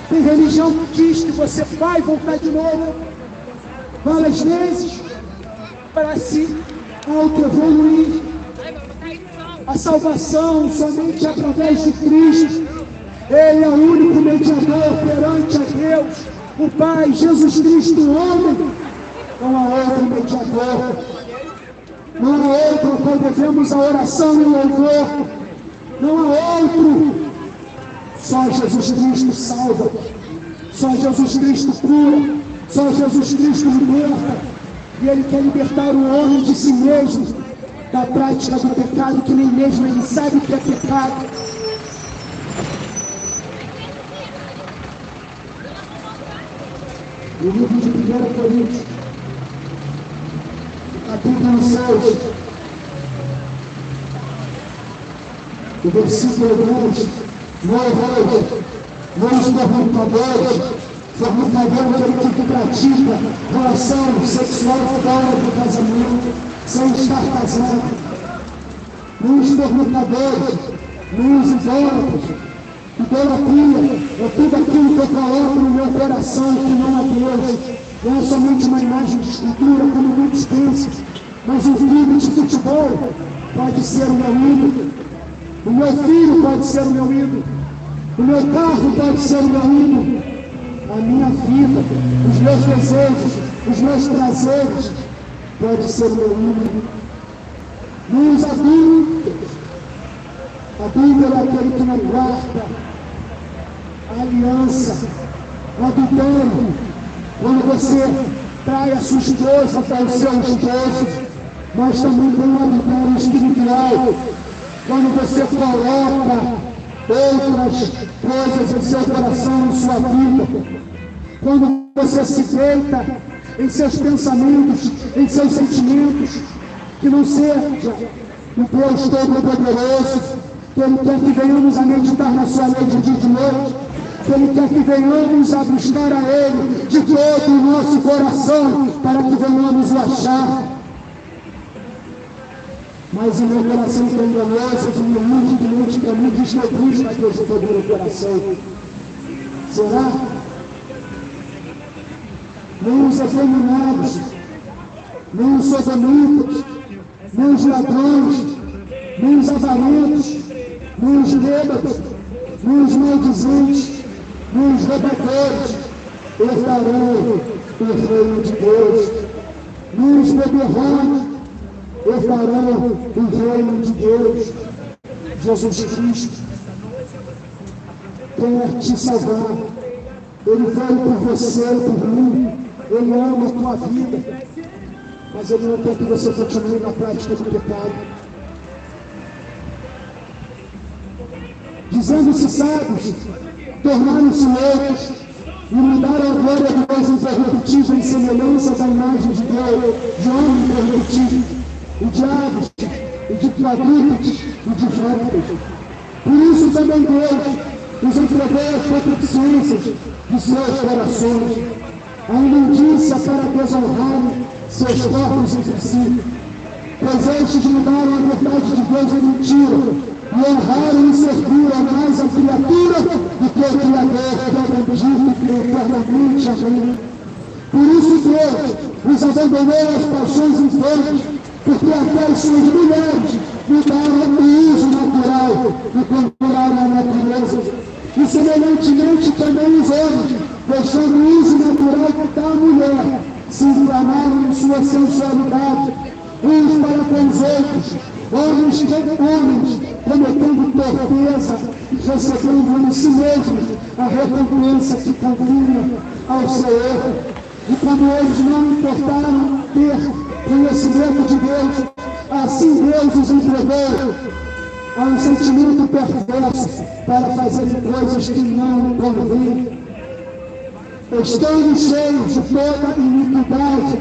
Tem religião que diz que você vai voltar de novo várias vezes para se auto-evoluir. A salvação somente através de Cristo. Ele é o único mediador perante a Deus, o Pai, Jesus Cristo, o homem. Não há outro mediador. Não há outro qual devemos a oração e o louvor. Não há outro. Só Jesus Cristo salva. Só Jesus Cristo cura. Só Jesus Cristo liberta. E Ele quer libertar o homem de si mesmo, da prática do pecado, que nem mesmo ele sabe que é pecado. No livro de 1 Coríntios, capítulo 6, o versículo 2, nós fornicadores, fornicador é aquele que pratica relação sexual fora do casamento, sem estar casado. Nem os fornicadores, nem os idólatras. Idolatria é tudo aquilo que eu coloco no meu coração que não é Deus. Não é somente uma imagem de escultura, como muitos pensam, mas um filme de futebol pode ser o meu ídolo. O meu filho pode ser o meu ídolo. O meu carro pode ser o meu ídolo. A minha vida, os meus desejos, os meus prazeres, pode ser o meu ídolo. Nem os adúlteros. Adúltero é aquele que não guarda a aliança, o adultério. Quando você trai a sua esposa para o seu esposo, mas também tem um adultério espiritual. Quando você coloca outras coisas em seu coração, em sua vida, quando você se deita em seus pensamentos, em seus sentimentos, que não seja o Deus Todo-Poderoso, que Ele quer que venhamos a meditar na sua lei de dia e de noite, que Ele quer que venhamos a buscar a Ele de todo o nosso coração, para que venhamos o achar. Mas o meu coração que é enganoso, que me ilude, que mente, que me diz que eu busco a Deus de todo o meu coração. Será? Nem os efeminados, nem os sodomitas, nem os ladrões, nem os avarentos, nem os bêbados, nem os maldizentes, nem os roubadores herdarão o reino de Deus, nem os beberrões herdarão o reino de Deus. Jesus Cristo quer te salvar. Ele veio por você e por mim. Ele ama a tua vida, mas Ele não quer que você continue na prática do pecado. Dizendo-se sábios, tornaram-se loucos, e mudaram a glória de Deus incorruptível em semelhança da imagem de Deus, de homem incorruptível, e de aves, e de quadrúpedes, e de répteis. Por isso também Deus os entregou às concupiscências de seus corações, a imundícia para desonrarem seus corpos entre si, pois estes mudaram a verdade de Deus em mentira, e honraram e serviram mais a criatura do que o Criador, que é bendito eternamente. Amém. Por isso Deus os abandonou às paixões infantis, porque até as suas mulheres mudaram o uso natural e conturaram a natureza. E semelhantemente também os homens, deixando o uso natural da mulher, se inflamaram em sua sensualidade, uns para com os outros, homens cometendo torpeza e recebendo em si mesmos a recompensa que convinha ao seu erro. E como eles não importaram ter conhecimento de Deus, assim Deus os entregou a um sentimento perverso para fazerem coisas que não convêm, estando cheios de toda iniquidade,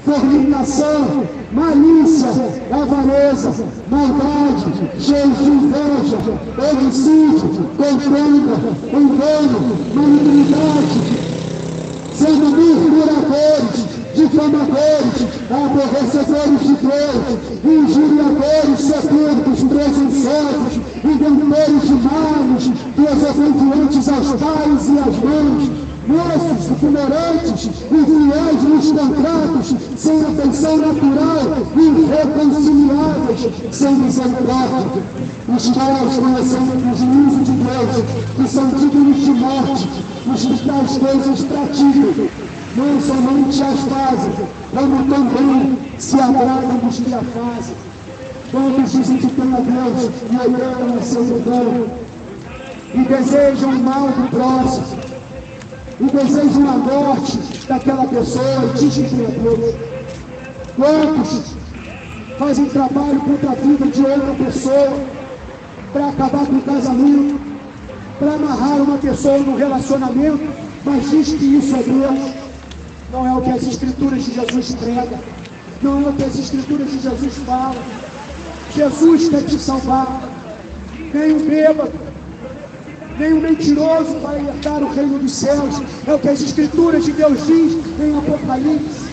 fornicação, malícia, avareza, maldade, cheios de inveja, homicídio, contenda, engano, malignidade, sendo murmuradores, difamadores, aborrecedores de Deus, injuriadores, soberbos, presunçosos, inventores de males, desobedientes aos pais e às mães, moços, ignorantes, infiéis nos contratos, sem atenção natural, irreconciliáveis, sem misericórdia, os quais, conhecendo o juízo de Deus, que são dignos de morte, os que tais coisas praticam, não somente as fazem, como também se agradam dos que a fazem. Todos dizem que tem a Deus e olham a seu redor, e desejam o mal do próximo, e desejam a morte daquela pessoa e dizem que tem a Deus. Quantos fazem trabalho contra a vida de outra pessoa para acabar com o casamento, para amarrar uma pessoa no relacionamento, mas diz que isso é Deus? Não é o que as Escrituras de Jesus pregam, não é o que as Escrituras de Jesus falam. Jesus quer te salvar, nem um bêbado, nem um mentiroso vai herdar o reino dos céus. É o que as Escrituras de Deus diz em Apocalipse.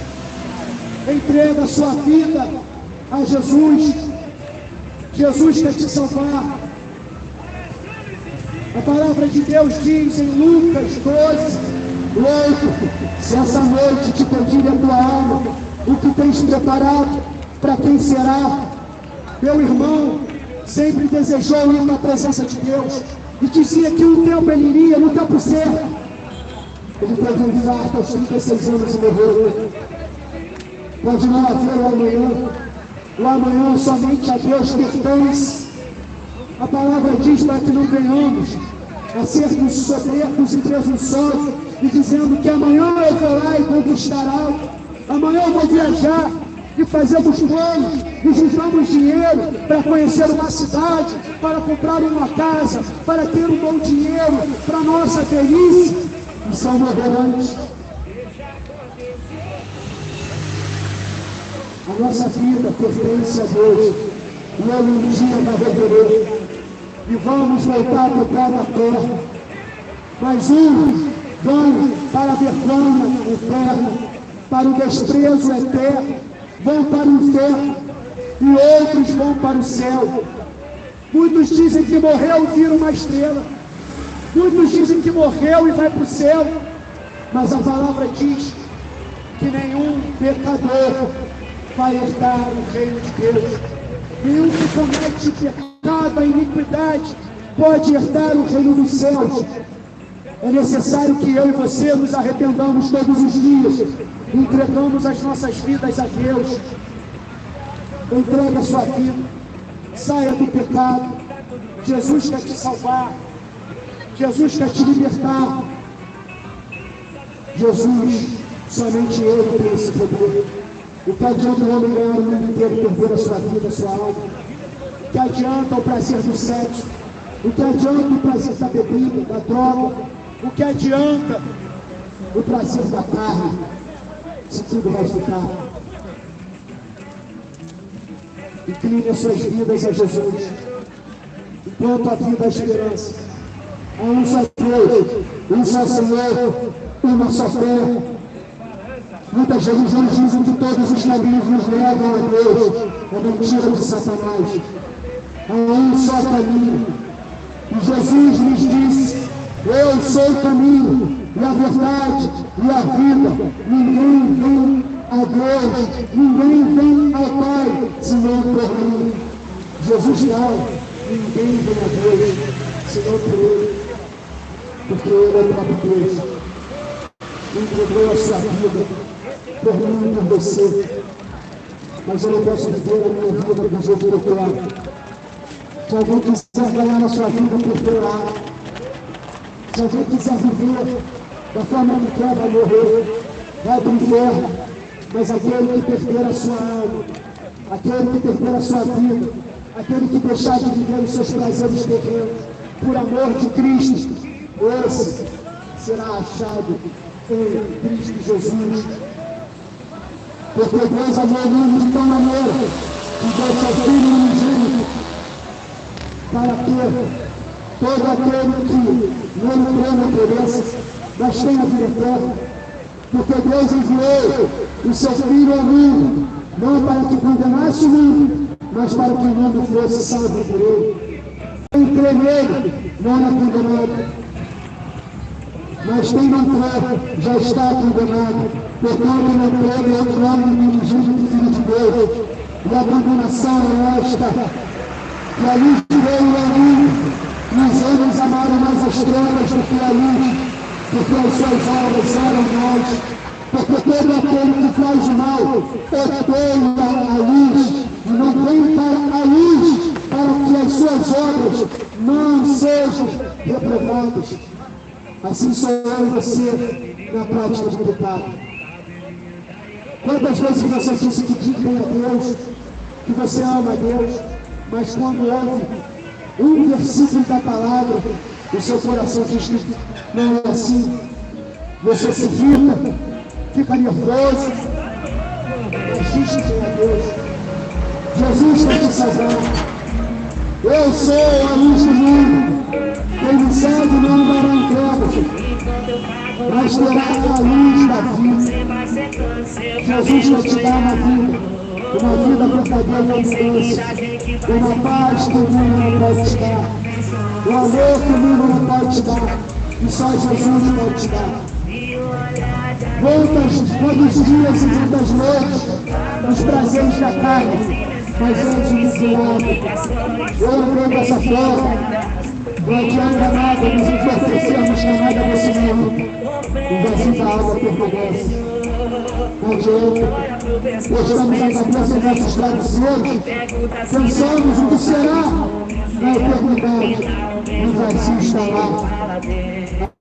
Entrega a sua vida a Jesus. Jesus quer te salvar. A palavra de Deus diz em Lucas 12: louco, se essa noite te pedir a tua alma, o que tens preparado, para quem será? Meu irmão sempre desejou ir na presença de Deus e dizia que um tempo ele iria, no tempo certo. Ele teve um infarto aos 36 anos e morreu. Pode não haver o amanhã. O amanhã somente a Deus pertence. A palavra diz para que não venhamos a sermos soberbos e presunçosos e dizendo que amanhã eu vou lá e conquistar algo, amanhã eu vou viajar e fazemos planos e juntamos dinheiro para conhecer uma cidade, para comprar uma casa, para ter um bom dinheiro para nossa velhice, e são ignorantes. A nossa vida pertence a Deus e Ele um dia vai requerer e vamos voltar para o pé da terra, mas uns vão para a vergonha eterna, para o desprezo eterno, vão para o inferno, e outros vão para o céu. Muitos dizem que morreu e vira uma estrela, muitos dizem que morreu e vai para o céu, mas a palavra diz que nenhum pecador vai herdar o reino de Deus. Nenhum que comete pecado, a iniquidade, pode herdar o reino dos céus. É necessário que eu e você nos arrependamos todos os dias, entregamos as nossas vidas a Deus. Entregue a sua vida, saia do pecado. Jesus quer te salvar, Jesus quer te libertar. Jesus, somente Ele tem esse poder. O que adianta o homem ganhar o mundo inteiro e perder a sua vida, a sua alma? O que adianta o prazer do sexo? O que adianta o prazer da bebida, da droga? O que adianta o prazer da carne, se tudo vai ficar. Incline as suas vidas a Jesus, enquanto a vida é a esperança. Há um só Deus, um só Senhor, uma só fé. Muitas religiões dizem que todos os caminhos nos levam a Deus. É mentira de Satanás. Há um só caminho. E Jesus nos disse: eu sou o caminho, e a verdade, e a vida. Ninguém vem a Deus, ninguém vem ao Pai, senão por mim. Jesus não, ninguém vem a Deus, senão por Ele. Porque Ele é o próprio Deus. Entregou a sua vida por mim e por você. Mas eu não posso viver a minha vida do jeito que eu quero. Se alguém quiser ganhar a sua vida por piorar, se alguém quiser viver da forma que quer, vai morrer, vai para o inferno. Mas aquele que perder a sua alma, aquele que perder a sua vida, aquele que deixar de viver os seus prazeres terrenos, por amor de Cristo, esse será achado em Cristo Jesus. Porque Deus amou o mundo de tal maneira que deu seu Filho unigênito, para que todo aquele que nele crê não pereça, mas tenha vida eterna. Porque Deus enviou o seu Filho ao mundo, não para que condenasse o mundo, mas para que o mundo fosse salvo por ele. Quem crê nele não é condenado, mas quem não crê já está condenado. Portanto, não crê em outro nome unigênito do Filho de Deus. E a condenação é esta: que a luz veio ao mundo, e os homens amaram mais as trevas do que a luz, porque as suas obras eram más. Porque todo aquele que faz o mal odeia a luz, e não vem para a luz, para que as suas obras não sejam reprovadas. Assim sou eu e você na prática do pecado. Quantas vezes você disse que tem a Deus, que você ama a Deus, mas quando ouve um versículo da palavra, o seu coração diz que não é assim. Você se irrita, fica nervoso, mas diz que tem a Deus. Jesus vai te salvar. Eu sou a luz do mundo. Quem me segue não andará em trevas, mas terá a luz da vida. Jesus vai te dar uma vida verdadeira e abundância, uma paz que o mundo não pode te dar, o amor que o mundo não pode te dar, e só Jesus pode te dar. Quantos dias e muitas noites os prazeres da carne, mas antes de dizer, eu andei dessa forma. Não adianta nada nos entorpecermos com nada desse mundo. O vazio da água permanece. Não adianta. Postamos a cabeça em nossos travesseiros, pensamos o que será na eternidade. O vazio está lá.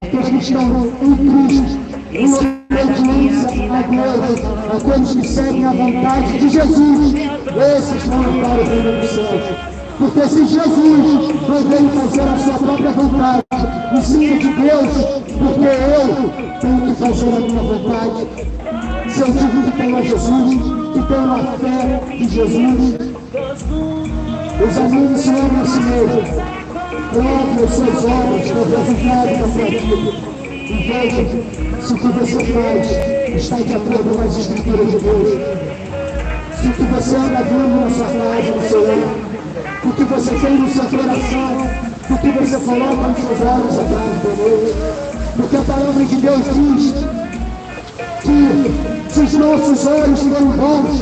Aqueles que estão em Cristo, em obediência a Deus, aqueles que seguem a vontade de Jesus, esses vão para o reino dos céus. Porque se Jesus não veio fazer a sua própria vontade, e sim de Deus, porque eu tenho que fazer a minha vontade. Se eu digo que tenho a Jesus, que tenho a fé em Jesus, examine-se a si mesmo, prove as suas obras, o resultado da sua vida, e veja se o que você faz está de acordo com as Escrituras de Deus. Se o que você anda vendo na sua casa, no seu lar, o que você tem no seu coração, o que você coloca nos seus olhos atrás de Deus. Porque a palavra de Deus diz que se os nossos olhos forem bons,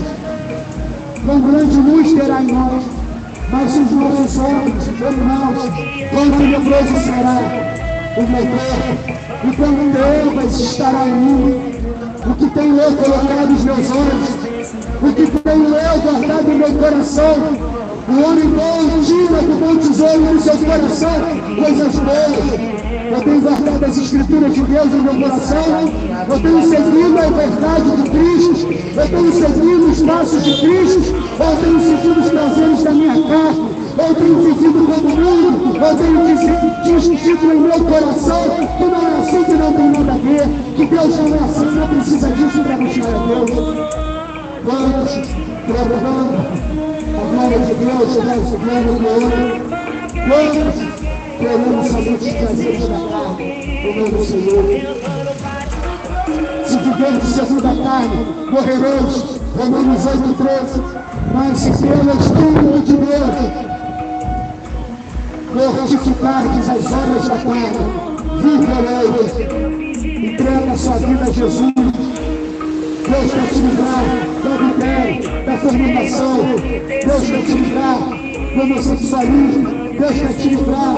quão grande luz terá em nós. Mas se os nossos olhos forem maus, quão tenebroso será o meu corpo. E quando trevas estará em mim, o que tenho eu colocado nos meus olhos, o que tenho eu guardado no meu coração. O homem bom tira do bom tesouro do seu coração coisas boas. Eu tenho guardado as Escrituras de Deus no meu coração. Eu tenho seguido a verdade de Cristo. Eu tenho seguido os passos de Cristo. Eu tenho seguido os prazeres da minha carne. Eu tenho vivido como mundo. Eu tenho distinto em meu coração que não é assim que não tem nada a ver, que Deus não é assim, não precisa disso para buscar a Deus. Vamos procurando a glória de Deus, o nosso plano do outro. Vamos querendo somente trazer destacar o nome do Senhor. Se vivermos segundo a carne, morrereis. Romanos 8,13. Mas se pelo Espírito de Deus mortificardes as obras da carne, vivereis. Entrega a sua vida a Jesus. Deus quer te livrar do adultério, da fornicação. Deus quer te livrar do homossexualismo. Deus quer te livrar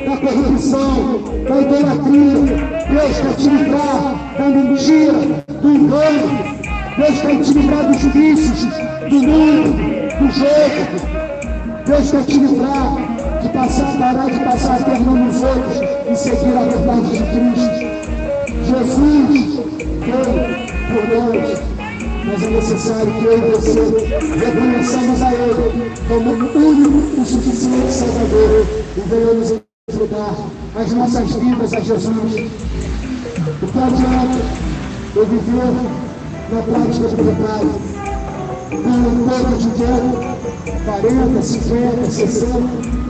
da corrupção, da idolatria. Deus quer te livrar da mentira, do engano. Deus quer te livrar dos vícios, do mundo, do jogo. Deus quer te livrar de parar de passar a perna nos outros e seguir a verdade de Cristo. Jesus veio por nós, mas é necessário que eu e você reconheçamos a Ele como o único e suficiente Salvador e venhamos entregar as nossas vidas a Jesus. O que adianta eu viver na prática do pecado, com um pouco de tempo, 40, 50, 60,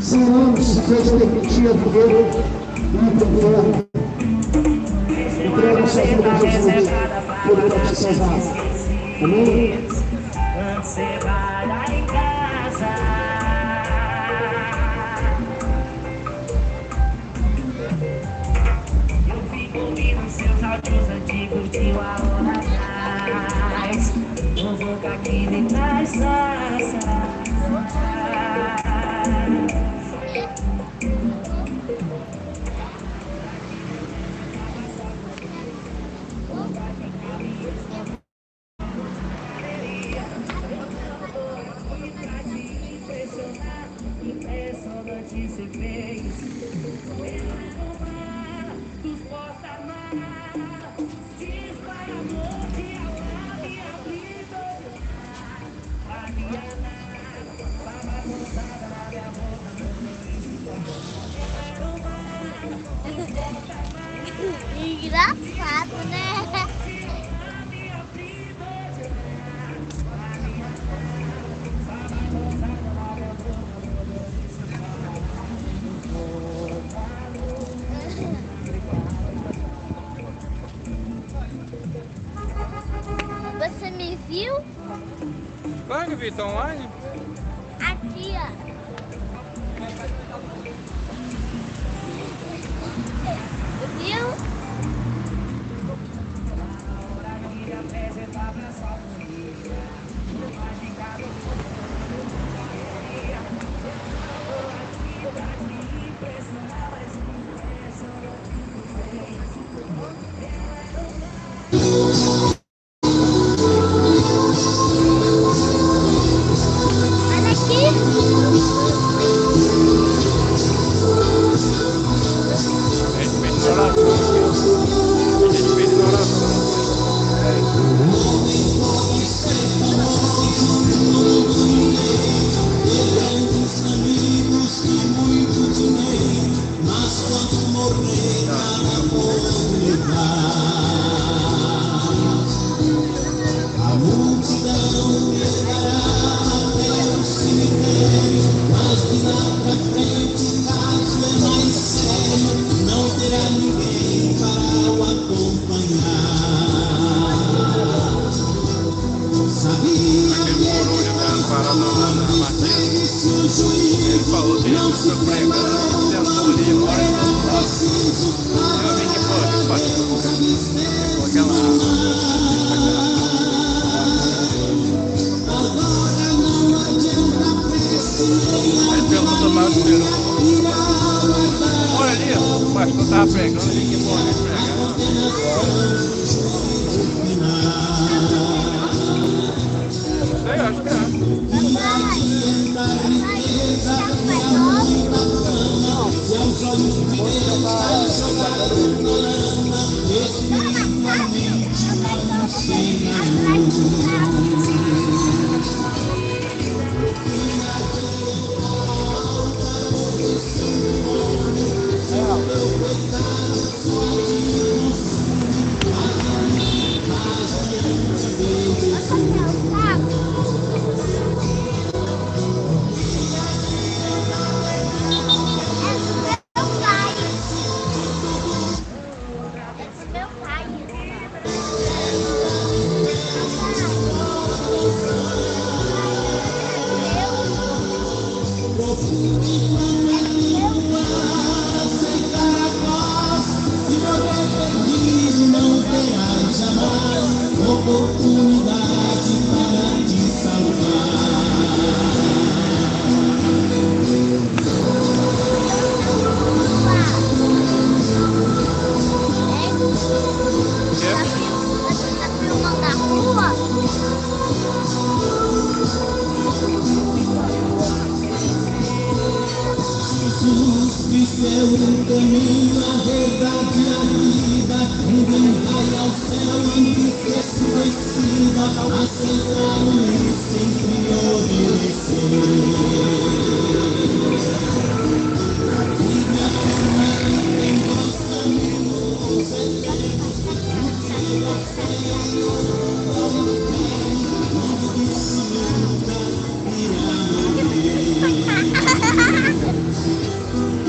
100 anos, se Deus permitir viver e ir para o inferno. Entrega a sua vida a Jesus, por Ele vai te salvar. Amém? Você vai lá em casa. Eu fico ouvindo seus áudios antigos de uma hora atrás. Não vou ficar aqui dentro da sala. Engraçado, né? Você me viu? Claro que vi, tá online? Aqui, ó. Viu? Olha Ele falou que ele foi pregando, sentou ali, eu vi que foi aquela ele perguntou mais do primeiro. Olha ali, o pastor estava pregando, ele que morreu pregando. Sei, acho que é.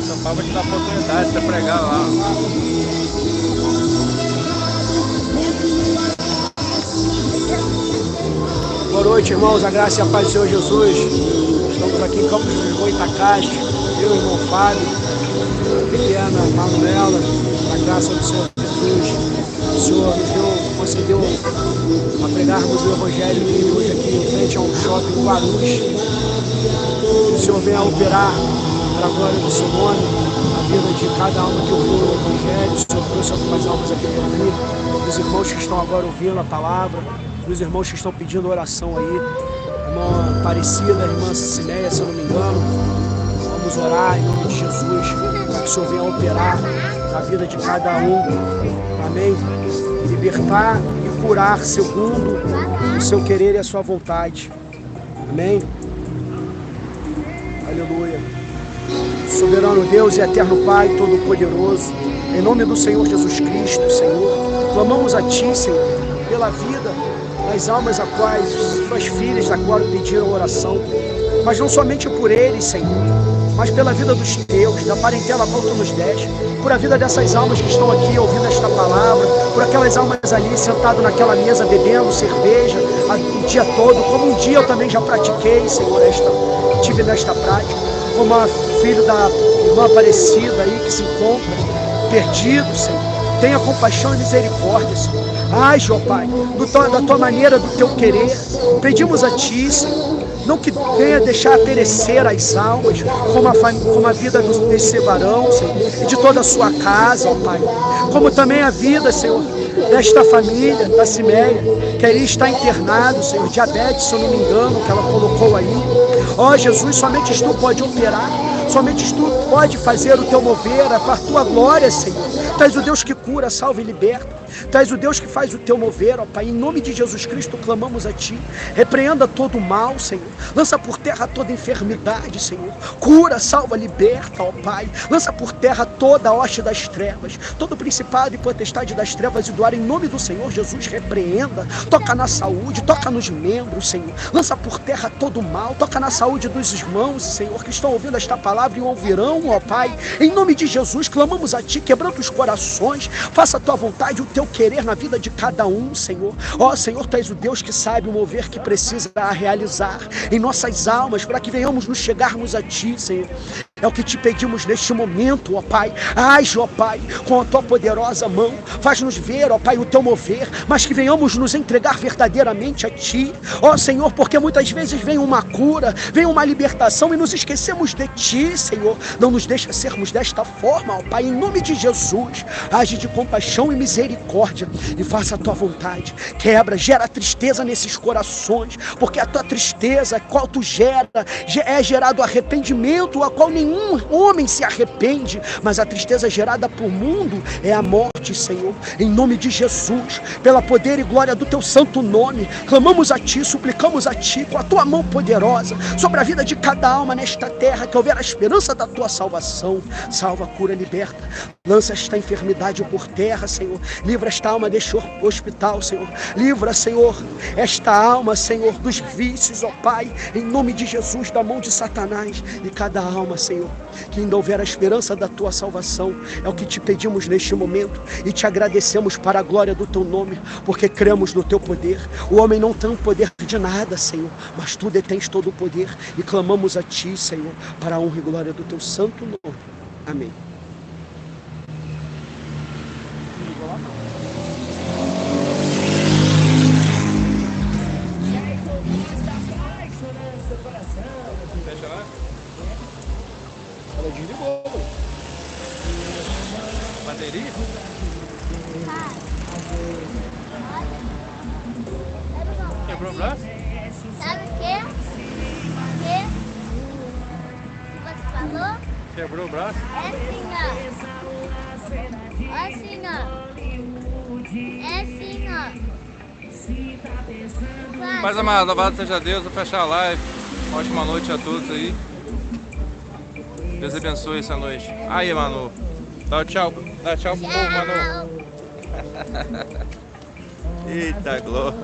São Paulo vai te dar a oportunidade de você pregar lá. Boa noite, irmãos, a graça e a paz do Senhor Jesus. Estamos aqui em Campos de Goitacás, eu, irmão Fábio, a pequena Manuela, a graça do Senhor Jesus. O Senhor nos concedeu a pregarmos o Evangelho de hoje aqui em frente a um shopping em Guarulhos. Que o Senhor venha operar para a glória do seu nome, a vida de cada alma que ouviu o Evangelho. O Senhor trouxe algumas almas aqui para ouvir, os irmãos que estão agora ouvindo a palavra, os irmãos que estão pedindo oração aí, irmã Aparecida, irmã Cecileia, se eu não me engano. Vamos orar em nome de Jesus, para que o Senhor venha operar na vida de cada um, amém? Libertar e curar segundo o seu querer e a sua vontade, amém? Aleluia. Soberano Deus e eterno Pai Todo-Poderoso, em nome do Senhor Jesus Cristo, Senhor, clamamos a Ti, Senhor, pela vida das almas a quais suas filhas agora pediram oração, mas não somente por eles, Senhor, mas pela vida dos teus, da parentela a qual tu nos deste, por a vida dessas almas que estão aqui ouvindo esta palavra, por aquelas almas ali sentado naquela mesa bebendo cerveja o dia todo, como um dia eu também já pratiquei, Senhor, tive nesta prática, como a filha da irmã Aparecida aí que se encontra perdido, Senhor. Tenha compaixão e misericórdia, Senhor. Age, ó Pai, da tua maneira, do teu querer. Pedimos a Ti, Senhor, não que venha deixar perecer as almas, como a vida desse varão, Senhor, e de toda a sua casa, ó Pai. Como também a vida, Senhor, desta família, da Cimeia, que ali está internado, Senhor, diabetes, se eu não me engano, que ela colocou aí. Ó Jesus, somente Tu pode operar, somente Tu pode fazer o Teu mover, para a Tua glória, Senhor. Tu és o Deus que cura, salva e liberta. Tu és o Deus que faz o Teu mover, ó Pai. Em nome de Jesus Cristo, clamamos a Ti. Repreenda todo o mal, Senhor. Lança por terra toda enfermidade, Senhor. Cura, salva, liberta, ó Pai. Lança por terra toda a hoste das trevas, todo principado e potestade das trevas e do ar, em nome do Senhor Jesus, repreenda. Toca na saúde, toca nos membros, Senhor. Lança por terra todo o mal. Toca na saúde dos irmãos, Senhor, que estão ouvindo esta palavra e ouvirão, ó Pai. Em nome de Jesus, clamamos a Ti, quebrando os corações. Faça a Tua vontade, o Teu querer na vida de cada um, Senhor. Ó Senhor, Tu és o Deus que sabe o mover que precisa realizar em nossas almas, para que venhamos nos chegarmos a Ti, Senhor. É o que Te pedimos neste momento, ó Pai. Age, ó Pai, com a Tua poderosa mão. Faz-nos ver, ó Pai, o Teu mover, mas que venhamos nos entregar verdadeiramente a Ti, ó Senhor, porque muitas vezes vem uma cura, vem uma libertação e nos esquecemos de Ti, Senhor. Não nos deixa sermos desta forma, ó Pai, em nome de Jesus. Age de compaixão e misericórdia e faça a Tua vontade. Quebra, gera tristeza nesses corações, porque a Tua tristeza, a qual Tu gera, é gerado arrependimento, a qual nenhum homem se arrepende, mas a tristeza gerada por mundo é a morte, Senhor. Em nome de Jesus, pela poder e glória do Teu santo nome, clamamos a Ti, suplicamos a Ti, com a Tua mão poderosa, sobre a vida de cada alma nesta terra, que houver a esperança da Tua salvação. Salva, cura, liberta. Lança esta enfermidade por terra, Senhor. Livra esta alma deste hospital, Senhor. Livra, Senhor, esta alma, Senhor, dos vícios, ó Pai, em nome de Jesus, da mão de Satanás. E cada alma, Senhor, que ainda houver a esperança da Tua salvação, é o que Te pedimos neste momento e Te agradecemos para a glória do Teu nome, porque cremos no Teu poder. O homem não tem poder de nada, Senhor, mas Tu detens todo o poder e clamamos a Ti, Senhor, para a honra e glória do Teu santo nome. Amém. Bateria? Pai. Olha. Sabe o que? Quebrou o braço? Sabe o quê? O quê? Que você falou? Quebrou o braço? É assim, ó. Assim, ó. É assim, ó. Paz amado, louvado seja Deus, vou fechar a live. Ótima noite a todos aí. Deus abençoe essa noite. Aí, Manu. Dá tchau. Dá tchau pro povo, Manu. Tchau. Eita, glória.